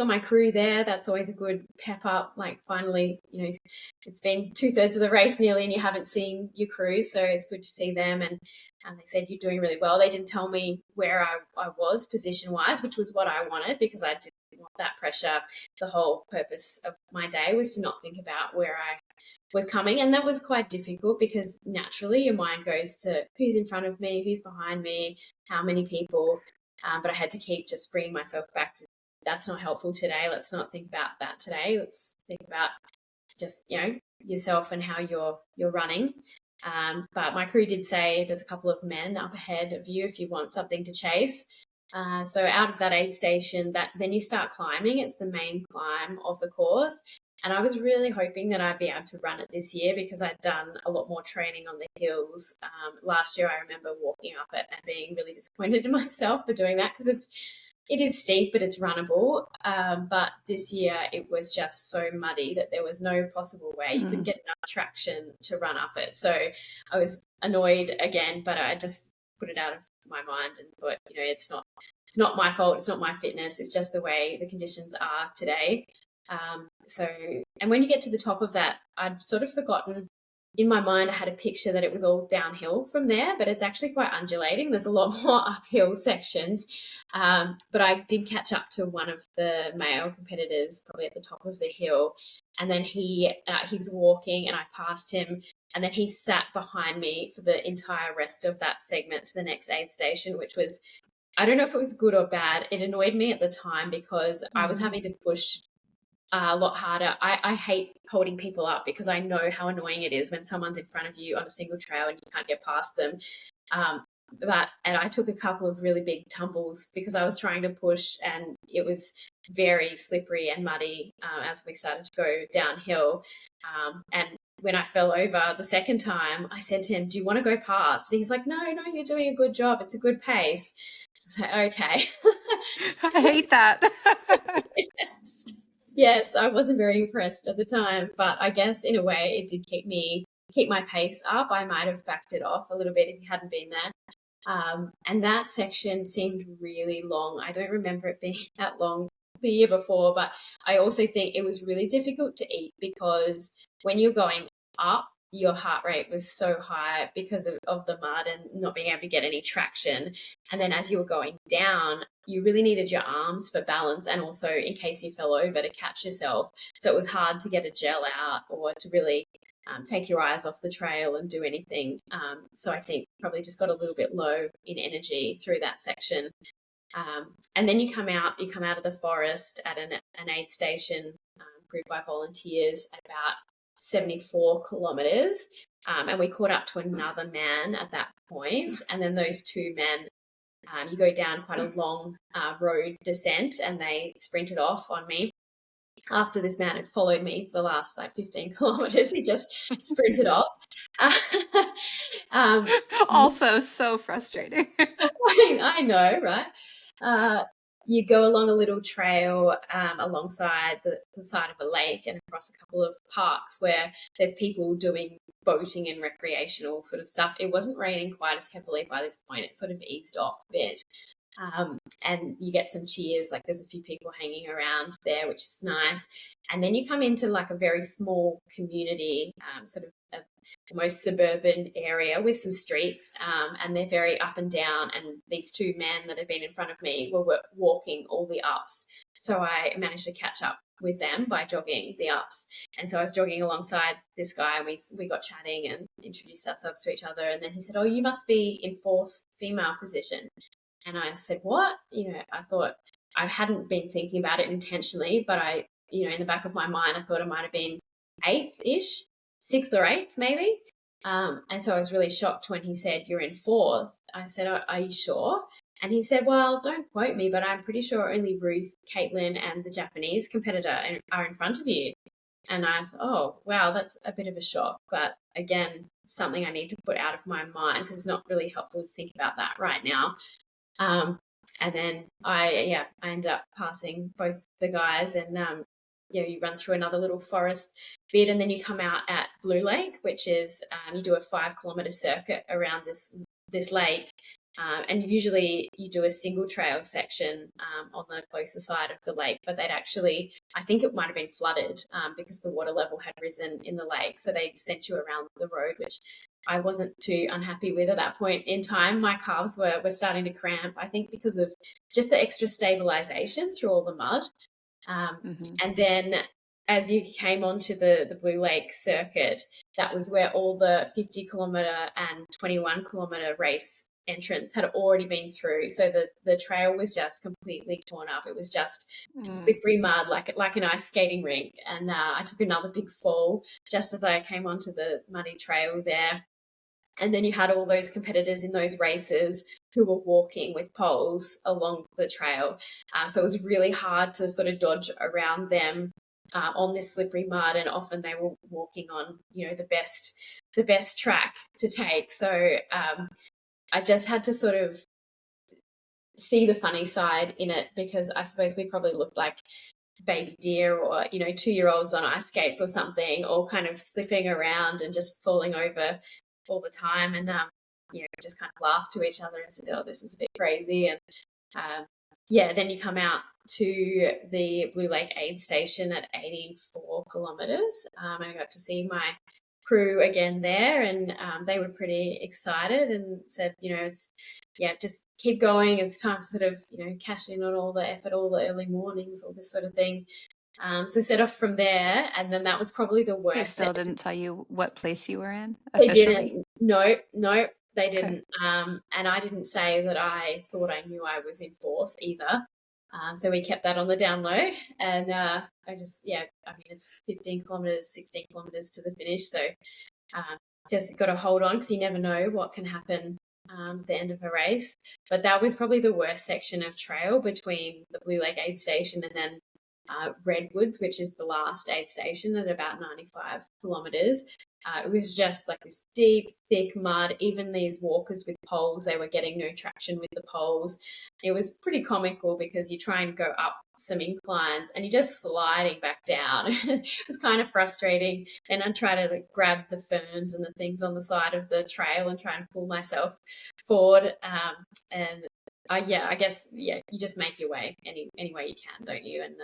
my crew there, that's always a good pep up. Like finally, it's been 2/3 of the race nearly and you haven't seen your crew. So it's good to see them. And they said, you're doing really well. They didn't tell me where I was position wise, which was what I wanted because I didn't want that pressure. The whole purpose of my day was to not think about where I was coming, and that was quite difficult because naturally your mind goes to who's in front of me, who's behind me, how many people, but I had to keep just bringing myself back to that's not helpful today. Let's not think about that today. Let's think about just yourself and how you're running. But my crew did say there's a couple of men up ahead of you if you want something to chase. So out of that aid station, then you start climbing. It's the main climb of the course. And I was really hoping that I'd be able to run it this year because I'd done a lot more training on the hills. Last year, I remember walking up it and being really disappointed in myself for doing that because it is steep, but it's runnable. But this year, it was just so muddy that there was no possible way you could get enough traction to run up it. So I was annoyed again, but I just put it out of my mind and thought, it's not my fault. It's not my fitness. It's just the way the conditions are today. And when you get to the top of that, I'd sort of forgotten in my mind, I had a picture that it was all downhill from there, but it's actually quite undulating. There's a lot more uphill sections. But I did catch up to one of the male competitors probably at the top of the hill. And then he was walking and I passed him. And then he sat behind me for the entire rest of that segment to the next aid station, which was, I don't know if it was good or bad. It annoyed me at the time because I was having to push a lot harder. I hate holding people up because I know how annoying it is when someone's in front of you on a single trail and you can't get past them. And I took a couple of really big tumbles because I was trying to push and it was very slippery and muddy as we started to go downhill. And when I fell over the second time, I said to him, do you want to go past? And he's like, no, you're doing a good job. It's a good pace. So I was like, okay. I hate that. Yes. Yes, I wasn't very impressed at the time, but I guess in a way it did keep my pace up. I might have backed it off a little bit if you hadn't been there. And that section seemed really long. I don't remember it being that long the year before, but I also think it was really difficult to eat because when you're going up, your heart rate was so high because of the mud and not being able to get any traction. And then as you were going down, you really needed your arms for balance and also in case you fell over to catch yourself. So it was hard to get a gel out or to really take your eyes off the trail and do anything. So I think probably just got a little bit low in energy through that section. And then you come out of the forest at an aid station grouped by volunteers at about 74 kilometres. And we caught up to another man at that point. And then those two men, you go down quite a long road descent and they sprinted off on me. After this man had followed me for the last like 15 kilometers, he just sprinted off. um, Also, so frustrating. I know, right? You go along a little trail alongside the side of a lake and across a couple of parks where there's people doing boating and recreational sort of stuff. It wasn't raining quite as heavily by this point. It sort of eased off a bit. And you get some cheers, like there's a few people hanging around there, which is nice. And then you come into like a very small community, sort of the most suburban area with some streets, and they're very up and down. And these two men that had been in front of me were walking all the ups. So I managed to catch up with them by jogging the ups. And so I was jogging alongside this guy and we got chatting and introduced ourselves to each other. And then he said, "Oh, you must be in fourth female position." And I said, "What?" I thought I hadn't been thinking about it intentionally, but in the back of my mind, I thought it might have been eighth-ish, sixth or eighth maybe. And so I was really shocked when he said, "You're in fourth." I said, "Are you sure?" And he said, "Well, don't quote me, but I'm pretty sure only Ruth, Caitlin, and the Japanese competitor are in front of you." And I thought, oh, wow, that's a bit of a shock. But again, something I need to put out of my mind because it's not really helpful to think about that right now. And then I ended up passing both the guys and, you run through another little forest bit and then you come out at Blue Lake, which is, you do a 5-kilometre circuit around this lake. And usually you do a single trail section on the closer side of the lake, but I think it might have been flooded because the water level had risen in the lake. So they sent you around the road, which I wasn't too unhappy with at that point in time. My calves were starting to cramp, I think because of just the extra stabilization through all the mud. And then as you came onto the Blue Lake circuit, that was where all the 50-kilometre and 21-kilometre race entrance had already been through. So the trail was just completely torn up. It was just slippery mud, like an ice skating rink. And I took another big fall just as I came onto the muddy trail there. And then you had all those competitors in those races who were walking with poles along the trail. So it was really hard to sort of dodge around them on this slippery mud. And often they were walking on, the best track to take. So I just had to sort of see the funny side in it because I suppose we probably looked like baby deer or 2-year-olds on ice skates or something, all kind of slipping around and just falling over all the time. And just kind of laughed to each other and said, "Oh, this is a bit crazy." And then you come out to the Blue Lake aid station at 84 kilometres. And I got to see my crew again there, and they were pretty excited and said, just keep going. It's time to sort of, cash in on all the effort, all the early mornings, all this sort of thing. So set off from there, and then that was probably the worst. They still didn't tell you what place you were in officially? They didn't. No, they didn't. Okay. And I didn't say that I thought I knew I was in fourth either. So we kept that on the down low, and it's 15 kilometres, 16 kilometres to the finish. So just got to hold on because you never know what can happen at the end of a race. But that was probably the worst section of trail between the Blue Lake aid station and then Redwoods, which is the last aid station at about 95 kilometres. It was just like this deep, thick mud. Even these walkers with poles, they were getting no traction with the poles. It was pretty comical because you try and go up some inclines and you're just sliding back down. It was kind of frustrating. And I try to grab the ferns and the things on the side of the trail and try and pull myself forward. And I guess you just make your way any way you can, don't you? And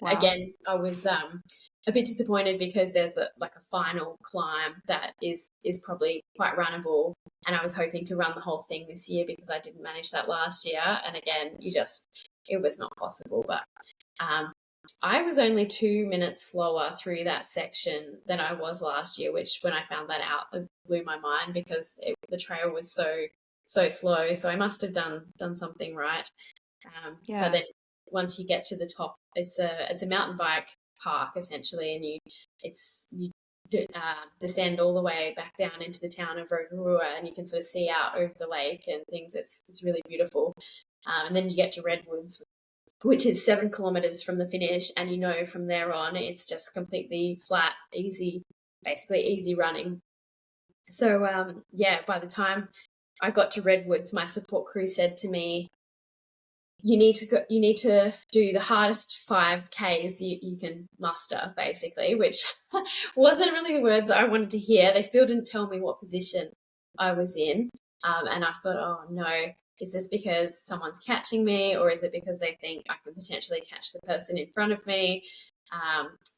Wow. I was a bit disappointed because there's a final climb that is probably quite runnable, and I was hoping to run the whole thing this year because I didn't manage that last year. And again, it was not possible. But um, I was only 2 minutes slower through that section than I was last year, which when I found that out, it blew my mind because the trail was so slow. So I must have done something right. But Yeah. then once you get to the top, it's a mountain bike park essentially, and you descend all the way back down into the town of Rotorua, and you can sort of see out over the lake and things. It's really beautiful. And then you get to Redwoods, which is 7 kilometers from the finish, and from there on it's just completely flat, easy, basically easy running. So by the time I got to Redwoods, my support crew said to me, you need to do the hardest 5Ks you can muster, basically, which wasn't really the words I wanted to hear. They still didn't tell me what position I was in. And I thought, oh no, is this because someone's catching me, or is it because they think I could potentially catch the person in front of me?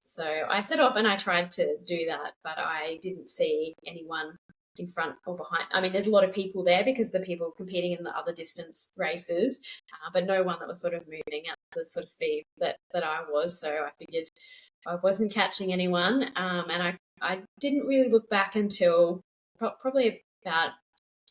So I set off and I tried to do that, but I didn't see anyone in front or behind. I mean, there's a lot of people there because the people competing in the other distance races, but no one that was sort of moving at the sort of speed that I was. So I figured I wasn't catching anyone, and I didn't really look back until probably about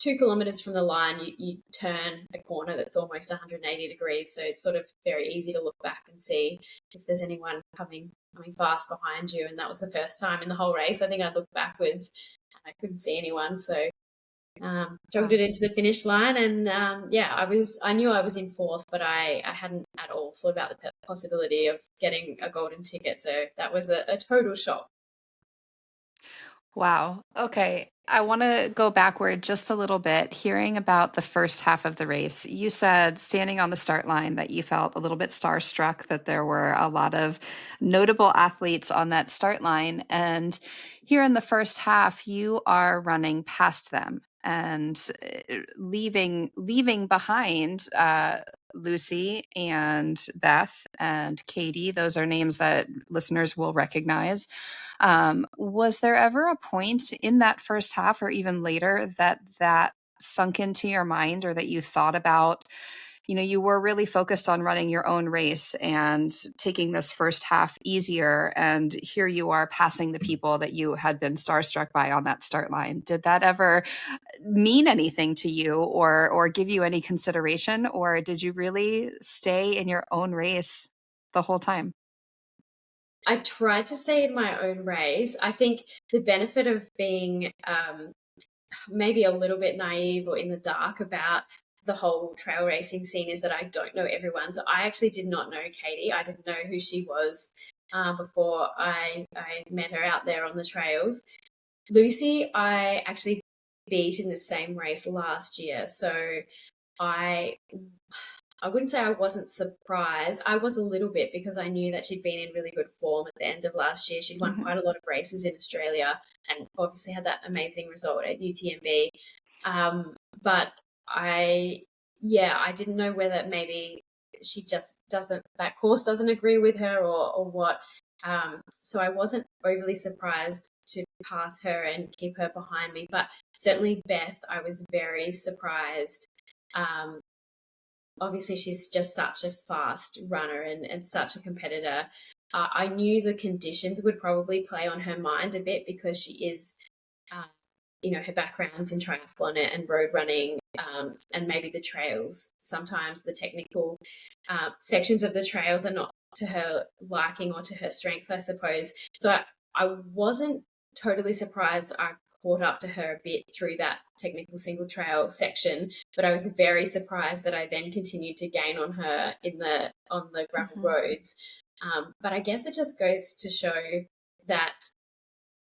2 kilometers from the line. You turn a corner that's almost 180 degrees, so it's sort of very easy to look back and see if there's anyone coming fast behind you. And that was the first time in the whole race I think I looked backwards and I couldn't see anyone. So jogged Wow. it into the finish line, and I knew I was in fourth, but I hadn't at all thought about the possibility of getting a golden ticket. So that was a total shock. Wow. Okay. I want to go backward just a little bit, hearing about the first half of the race. You said standing on the start line that you felt a little bit starstruck, that there were a lot of notable athletes on that start line. And here in the first half, you are running past them and leaving behind Lucy and Beth and Katie. Those are names that listeners will recognize. Was there ever a point in that first half or even later that sunk into your mind, or that you thought about, you were really focused on running your own race and taking this first half easier, and here you are passing the people that you had been starstruck by on that start line? Did that ever mean anything to you, or give you any consideration, or did you really stay in your own race the whole time? I tried to stay in my own race. I think the benefit of being maybe a little bit naive or in the dark about the whole trail racing scene is that I don't know everyone. So I actually did not know Katie. I didn't know who she was before I met her out there on the trails. Lucy, I actually beat in the same race last year. So I I wouldn't say I wasn't surprised. I was a little bit because I knew that she'd been in really good form at the end of last year. She'd won Mhm. quite a lot of races in Australia and obviously had that amazing result at UTMB. But I didn't know whether maybe she just that course doesn't agree with her, or what. So I wasn't overly surprised to pass her and keep her behind me. But certainly Beth, I was very surprised. Um, Obviously she's just such a fast runner and such a competitor. I knew the conditions would probably play on her mind a bit because she is, uh, her background's in triathlon and road running, and maybe the trails. Sometimes the technical sections of the trails are not to her liking or to her strength, I suppose. So I wasn't totally surprised. I caught up to her a bit through that technical single trail section, but I was very surprised that I then continued to gain on her on the gravel Mhm. roads. But I guess it just goes to show that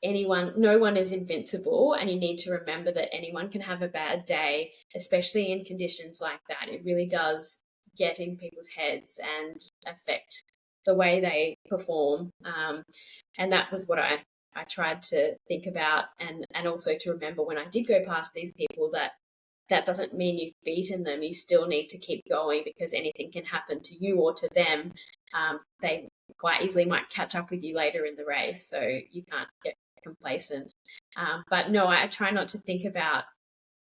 no one is invincible, and you need to remember that anyone can have a bad day, especially in conditions like that. It really does get in people's heads and affect the way they perform. And that was what I tried to think about, and also to remember when I did go past these people that that doesn't mean you've beaten them. You still need to keep going, because anything can happen to you or to them. They quite easily might catch up with you later in the race, so you can't get complacent. But no, I try not to think about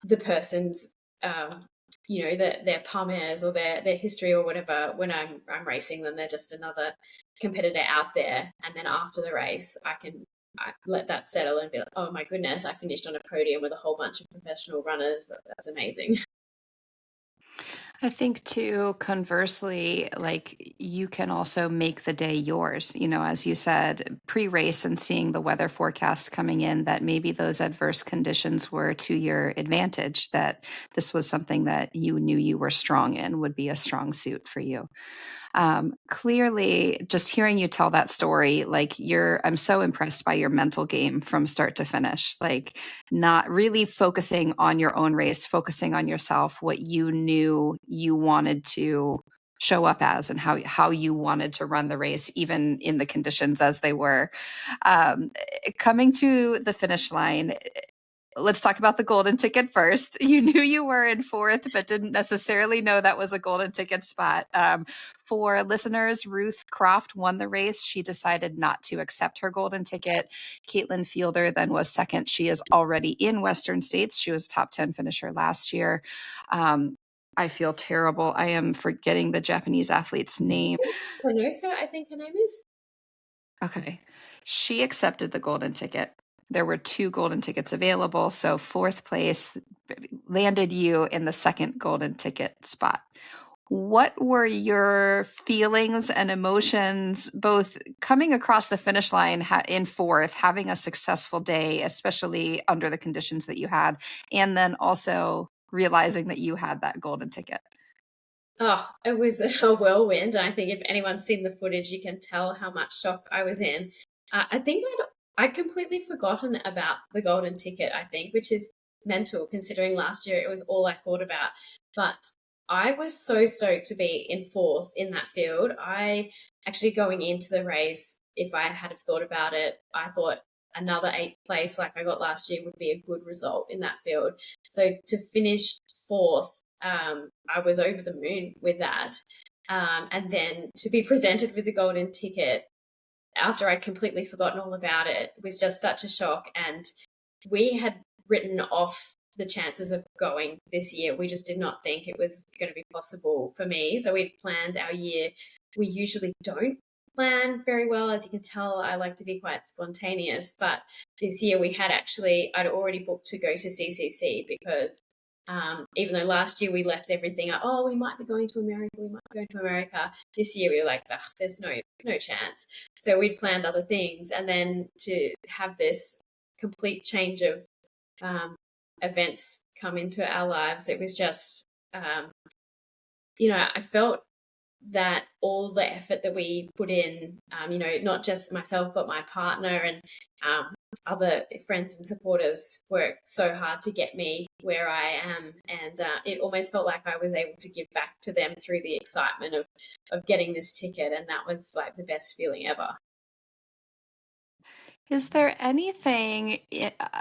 the person's, their pummers or their history or whatever when I'm racing them. They're just another competitor out there, and then after the race, I let that settle and be like, oh my goodness, I finished on a podium with a whole bunch of professional runners. That's amazing. I think too, conversely, like you can also make the day yours. As you said, pre race and seeing the weather forecast coming in, that maybe those adverse conditions were to your advantage, that this was something that you knew you were strong in, would be a strong suit for you. Clearly, just hearing you tell that story, like I'm so impressed by your mental game from start to finish. Like, not really focusing on your own race, focusing on yourself, what you knew you wanted to show up as, and how you wanted to run the race, even in the conditions as they were. Coming to the finish line, let's talk about the golden ticket first. You knew you were in fourth, but didn't necessarily know that was a golden ticket spot. For listeners, Ruth Croft won the race. She decided not to accept her golden ticket. Caitlin Fielder then was second. She is already in Western States. She was top 10 finisher last year. I feel terrible. I am forgetting the Japanese athlete's name. Konoka, I think her name is. Okay. She accepted the golden ticket. There were two golden tickets available. So fourth place landed you in the second golden ticket spot. What were your feelings and emotions, both coming across the finish line in fourth, having a successful day, especially under the conditions that you had, and then also realizing that you had that golden ticket? Oh, it was a whirlwind. I think if anyone's seen the footage, you can tell how much shock I was in. I think I'd completely forgotten about the golden ticket, I think, which is mental considering last year it was all I thought about. But I was so stoked to be in fourth in that field. I actually, going into the race, if I had have thought about it, I thought another eighth place like I got last year would be a good result in that field. So to finish fourth, I was over the moon with that. And then to be presented with the golden ticket after I'd completely forgotten all about it was just such a shock. And we had written off the chances of going this year. We just did not think it was going to be possible for me. So we'd planned our year. We usually don't plan very well. As you can tell, I like to be quite spontaneous. But this year I'd already booked to go to CCC because even though last year we left everything up, oh, we might be going to America. This year we were like, there's no chance. So we'd planned other things. And then to have this complete change of events come into our lives, it was just, I felt that all the effort that we put in, not just myself, but my partner and other friends and supporters worked so hard to get me where I am. And it almost felt like I was able to give back to them through the excitement of getting this ticket. And that was like the best feeling ever. Is there anything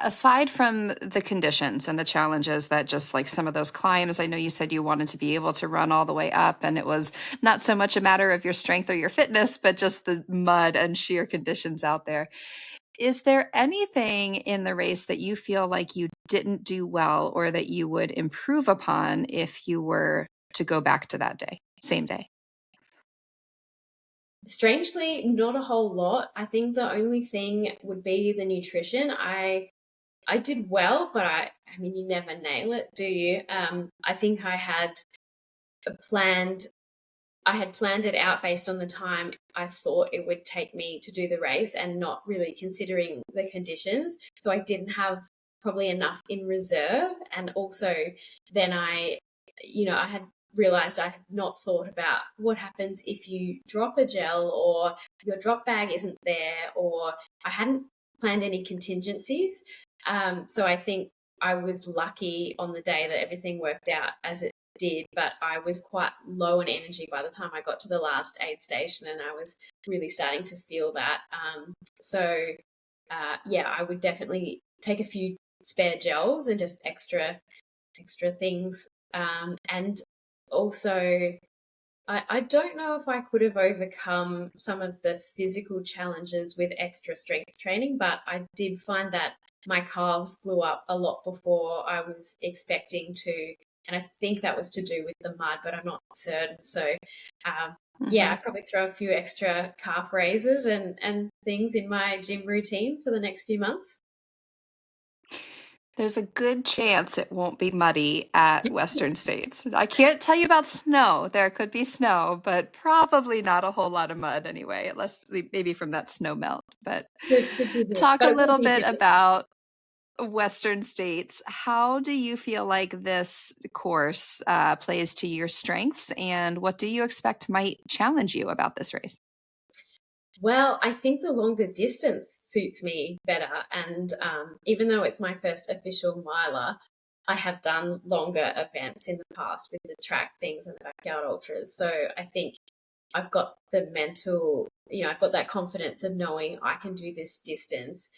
aside from the conditions and the challenges that just like some of those climbs? I know you said you wanted to be able to run all the way up, and it was not so much a matter of your strength or your fitness, but just the mud and sheer conditions out there. Is there anything in the race that you feel like you didn't do well, or that you would improve upon if you were to go back to that day, same day? Strangely, not a whole lot. I think the only thing would be the nutrition. I did well, but I mean, you never nail it, do you? I think planned I had planned it out based on the time I thought it would take me to do the race and not really considering the conditions. So I didn't have probably enough in reserve. And also then I had realized I had not thought about what happens if you drop a gel or your drop bag isn't there, or I hadn't planned any contingencies. So I think I was lucky on the day that everything worked out as it did, but I was quite low in energy by the time I got to the last aid station, and I was really starting to feel that. Yeah, I would definitely take a few spare gels and just extra things. And also, I don't know if I could have overcome some of the physical challenges with extra strength training, but I did find that my calves blew up a lot before I was expecting to. And I think that was to do with the mud, but I'm not certain. So, yeah, Mhm. I'd probably throw a few extra calf raises and things in my gym routine for the next few months. There's a good chance it won't be muddy at Western States. I can't tell you about snow. There could be snow, but probably not a whole lot of mud anyway, unless maybe from that snow melt. But Good to hear. talk a But it will little be bit different. about Western States. How do you feel like this course plays to your strengths, and what do you expect might challenge you about this race? Well, I think the longer distance suits me better. And even though it's my first official miler, I have done longer events in the past with the track things and the backyard ultras. So I think I've got the mental, I've got that confidence of knowing I can do this distance,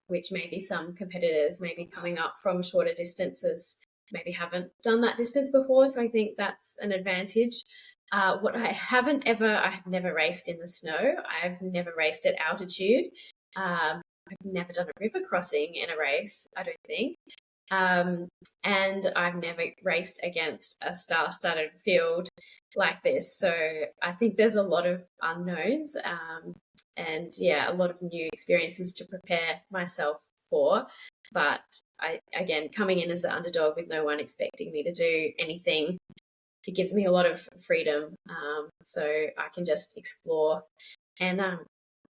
which maybe some competitors maybe coming up from shorter distances maybe haven't done that distance before. So I think that's an advantage. What I have never raced in the snow. I've never raced at altitude. I've never done a river crossing in a race, I don't think. Um, and I've never raced against a star-studded field like this. So I think there's a lot of unknowns, and yeah, a lot of new experiences to prepare myself for. But again, coming in as the underdog with no one expecting me to do anything, it gives me a lot of freedom. So I can just explore and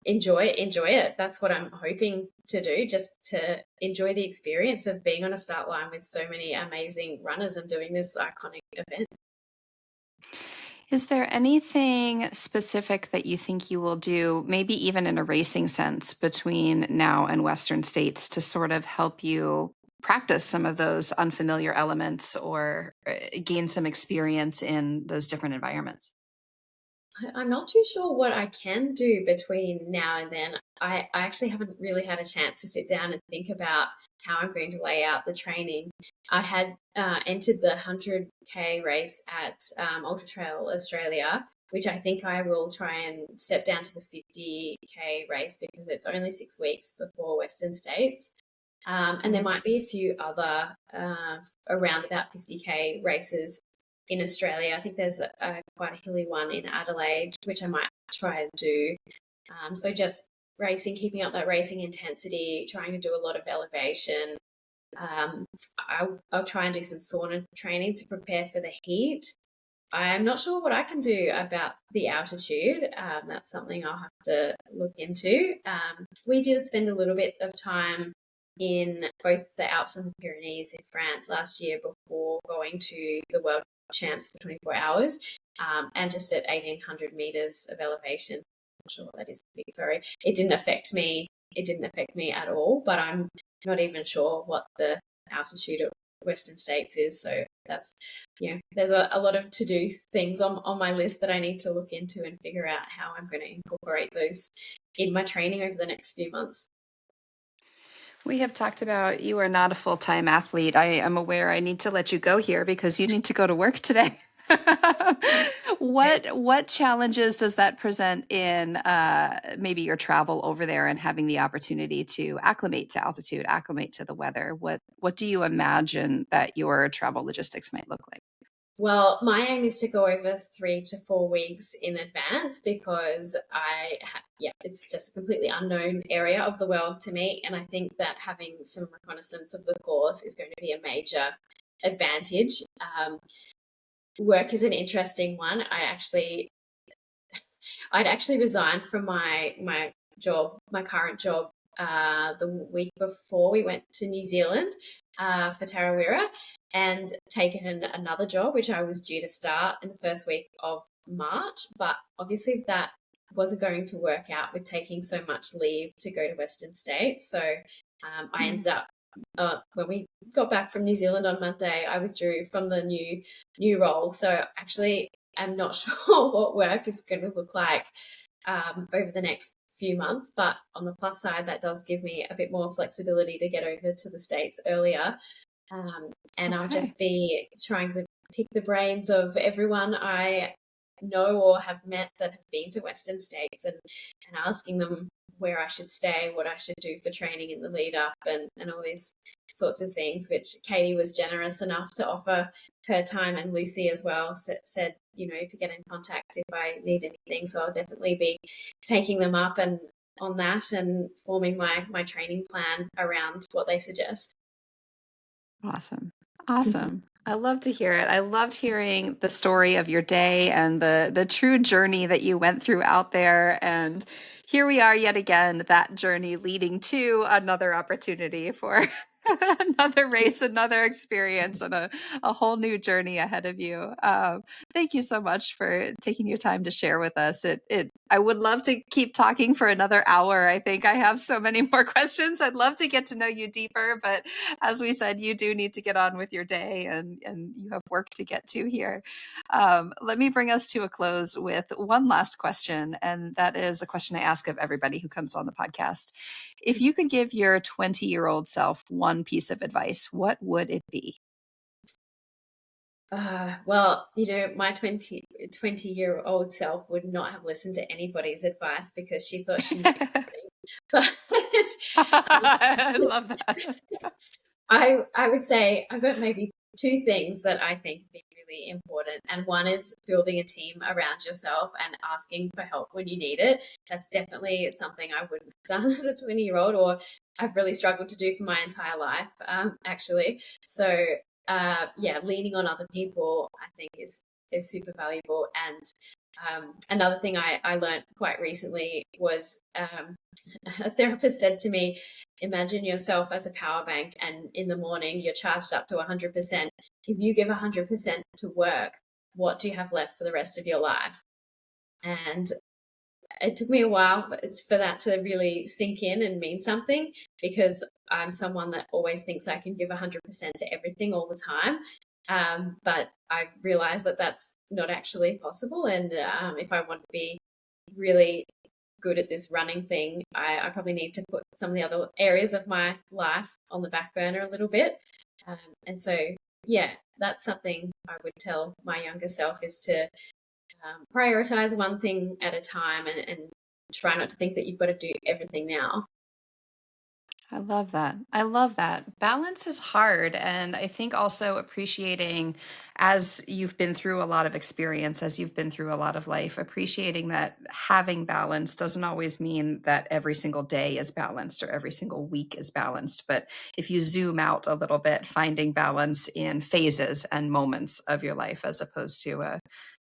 enjoy it. That's what I'm hoping to do, just to enjoy the experience of being on a start line with so many amazing runners and doing this iconic event. Is there anything specific that you think you will do, maybe even in a racing sense, between now and Western States to sort of help you practice some of those unfamiliar elements or gain some experience in those different environments? I'm not too sure what I can do between now and then. I actually haven't really had a chance to sit down and think about how I'm going to lay out the training. I had entered the 100K race at Ultra Trail Australia, which I think I will try and step down to the 50K race because it's only 6 weeks before Western States. And there Mhm. might be a few other around about 50K races in Australia. I think there's quite a hilly one in Adelaide, which I might try and do. So just racing, keeping up that racing intensity, trying to do a lot of elevation. Um, I'll try and do some sauna training to prepare for the heat. I'm not sure what I can do about the altitude. That's something I'll have to look into. We did spend a little bit of time in both the Alps and the Pyrenees in France last year before going to the World Champs for 24 hours, and just at 1,800 meters of elevation. I'm not sure what that is. Sorry, it didn't affect me. It didn't affect me at all. But I'm not even sure what the altitude of Western States is. So that's, there's a lot of to do things on my list that I need to look into and figure out how I'm going to incorporate those in my training over the next few months. We have talked about you are not a full-time athlete. I am aware I need to let you go here because you need to go to work today. What challenges does that present in maybe your travel over there and having the opportunity to acclimate to altitude, acclimate to the weather? What do you imagine that your travel logistics might look like? Well, my aim is to go over 3 to 4 weeks in advance because yeah, it's just a completely unknown area of the world to me. And I think that having some reconnaissance of the course is going to be a major advantage. Work is an interesting one. I'd actually resigned from my job, my current job, the week before we went to New Zealand. for Tarawera and taken another job, which I was due to start in the first week of March. But obviously, that wasn't going to work out with taking so much leave to go to Western States. So I ended up when we got back from New Zealand on Monday, I withdrew from the new role. So actually, I'm not sure what work is going to look like over the next few months. But on the plus side, that does give me a bit more flexibility to get over to the States earlier. And I'll Okay. just be trying to pick the brains of everyone I know or have met that have been to Western States and asking them where I should stay, what I should do for training in the lead up, and all these sorts of things, which Katie was generous enough to offer her time, and Lucy as well said, to get in contact if I need anything. So I'll definitely be taking them up and on that and forming my training plan around what they suggest. Awesome. Awesome. I love to hear it. I loved hearing the story of your day and the true journey that you went through out there. And here we are yet again, that journey leading to another opportunity for another race, another experience, and a whole new journey ahead of you. Thank you so much for taking your time to share with us. I would love to keep talking for another hour. I think I have so many more questions. I'd love to get to know you deeper, but as we said, you do need to get on with your day, and you have work to get to here. Let me bring us to a close with one last question, and that is a question I ask of everybody who comes on the podcast. If you could give your 20-year-old self one piece of advice, what would it be? Well, my 20-year-old self would not have listened to anybody's advice because she thought she knew everything. I But love that. I would say I've got maybe two things that I think would be really important. And one is building a team around yourself and asking for help when you need it. That's definitely something I wouldn't have done as a 20-year-old, or I've really struggled to do for my entire life, actually. So, yeah, leaning on other people, I think, is super valuable. And another thing I learned quite recently was a therapist said to me, imagine yourself as a power bank, and in the morning you're charged up to 100%. If you give 100% to work, what do you have left for the rest of your life? And it took me a while for that to really sink in and mean something, because I'm someone that always thinks I can give 100% to everything all the time. But I realized that that's not actually possible. And if I want to be really good at this running thing, I probably need to put some of the other areas of my life on the back burner a little bit. And so, yeah, that's something I would tell my younger self, is to prioritize one thing at a time, and try not to think that you've got to do everything now. I love that. I love that. Balance is hard. And I think also appreciating, as you've been through a lot of experience, as you've been through a lot of life, appreciating that having balance doesn't always mean that every single day is balanced or every single week is balanced. But if you zoom out a little bit, finding balance in phases and moments of your life, as opposed to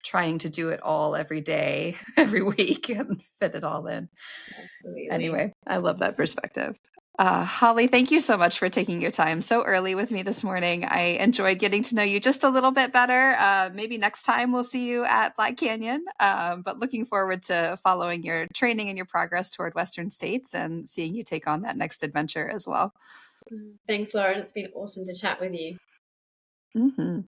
trying to do it all every day, every week, and fit it all in. Absolutely. Anyway, I love that perspective. Holly, thank you so much for taking your time so early with me this morning. I enjoyed getting to know you just a little bit better. Maybe next time we'll see you at Black Canyon, but looking forward to following your training and your progress toward Western States and seeing you take on that next adventure as well. Thanks, Lauren. It's been awesome to chat with you. Mhm.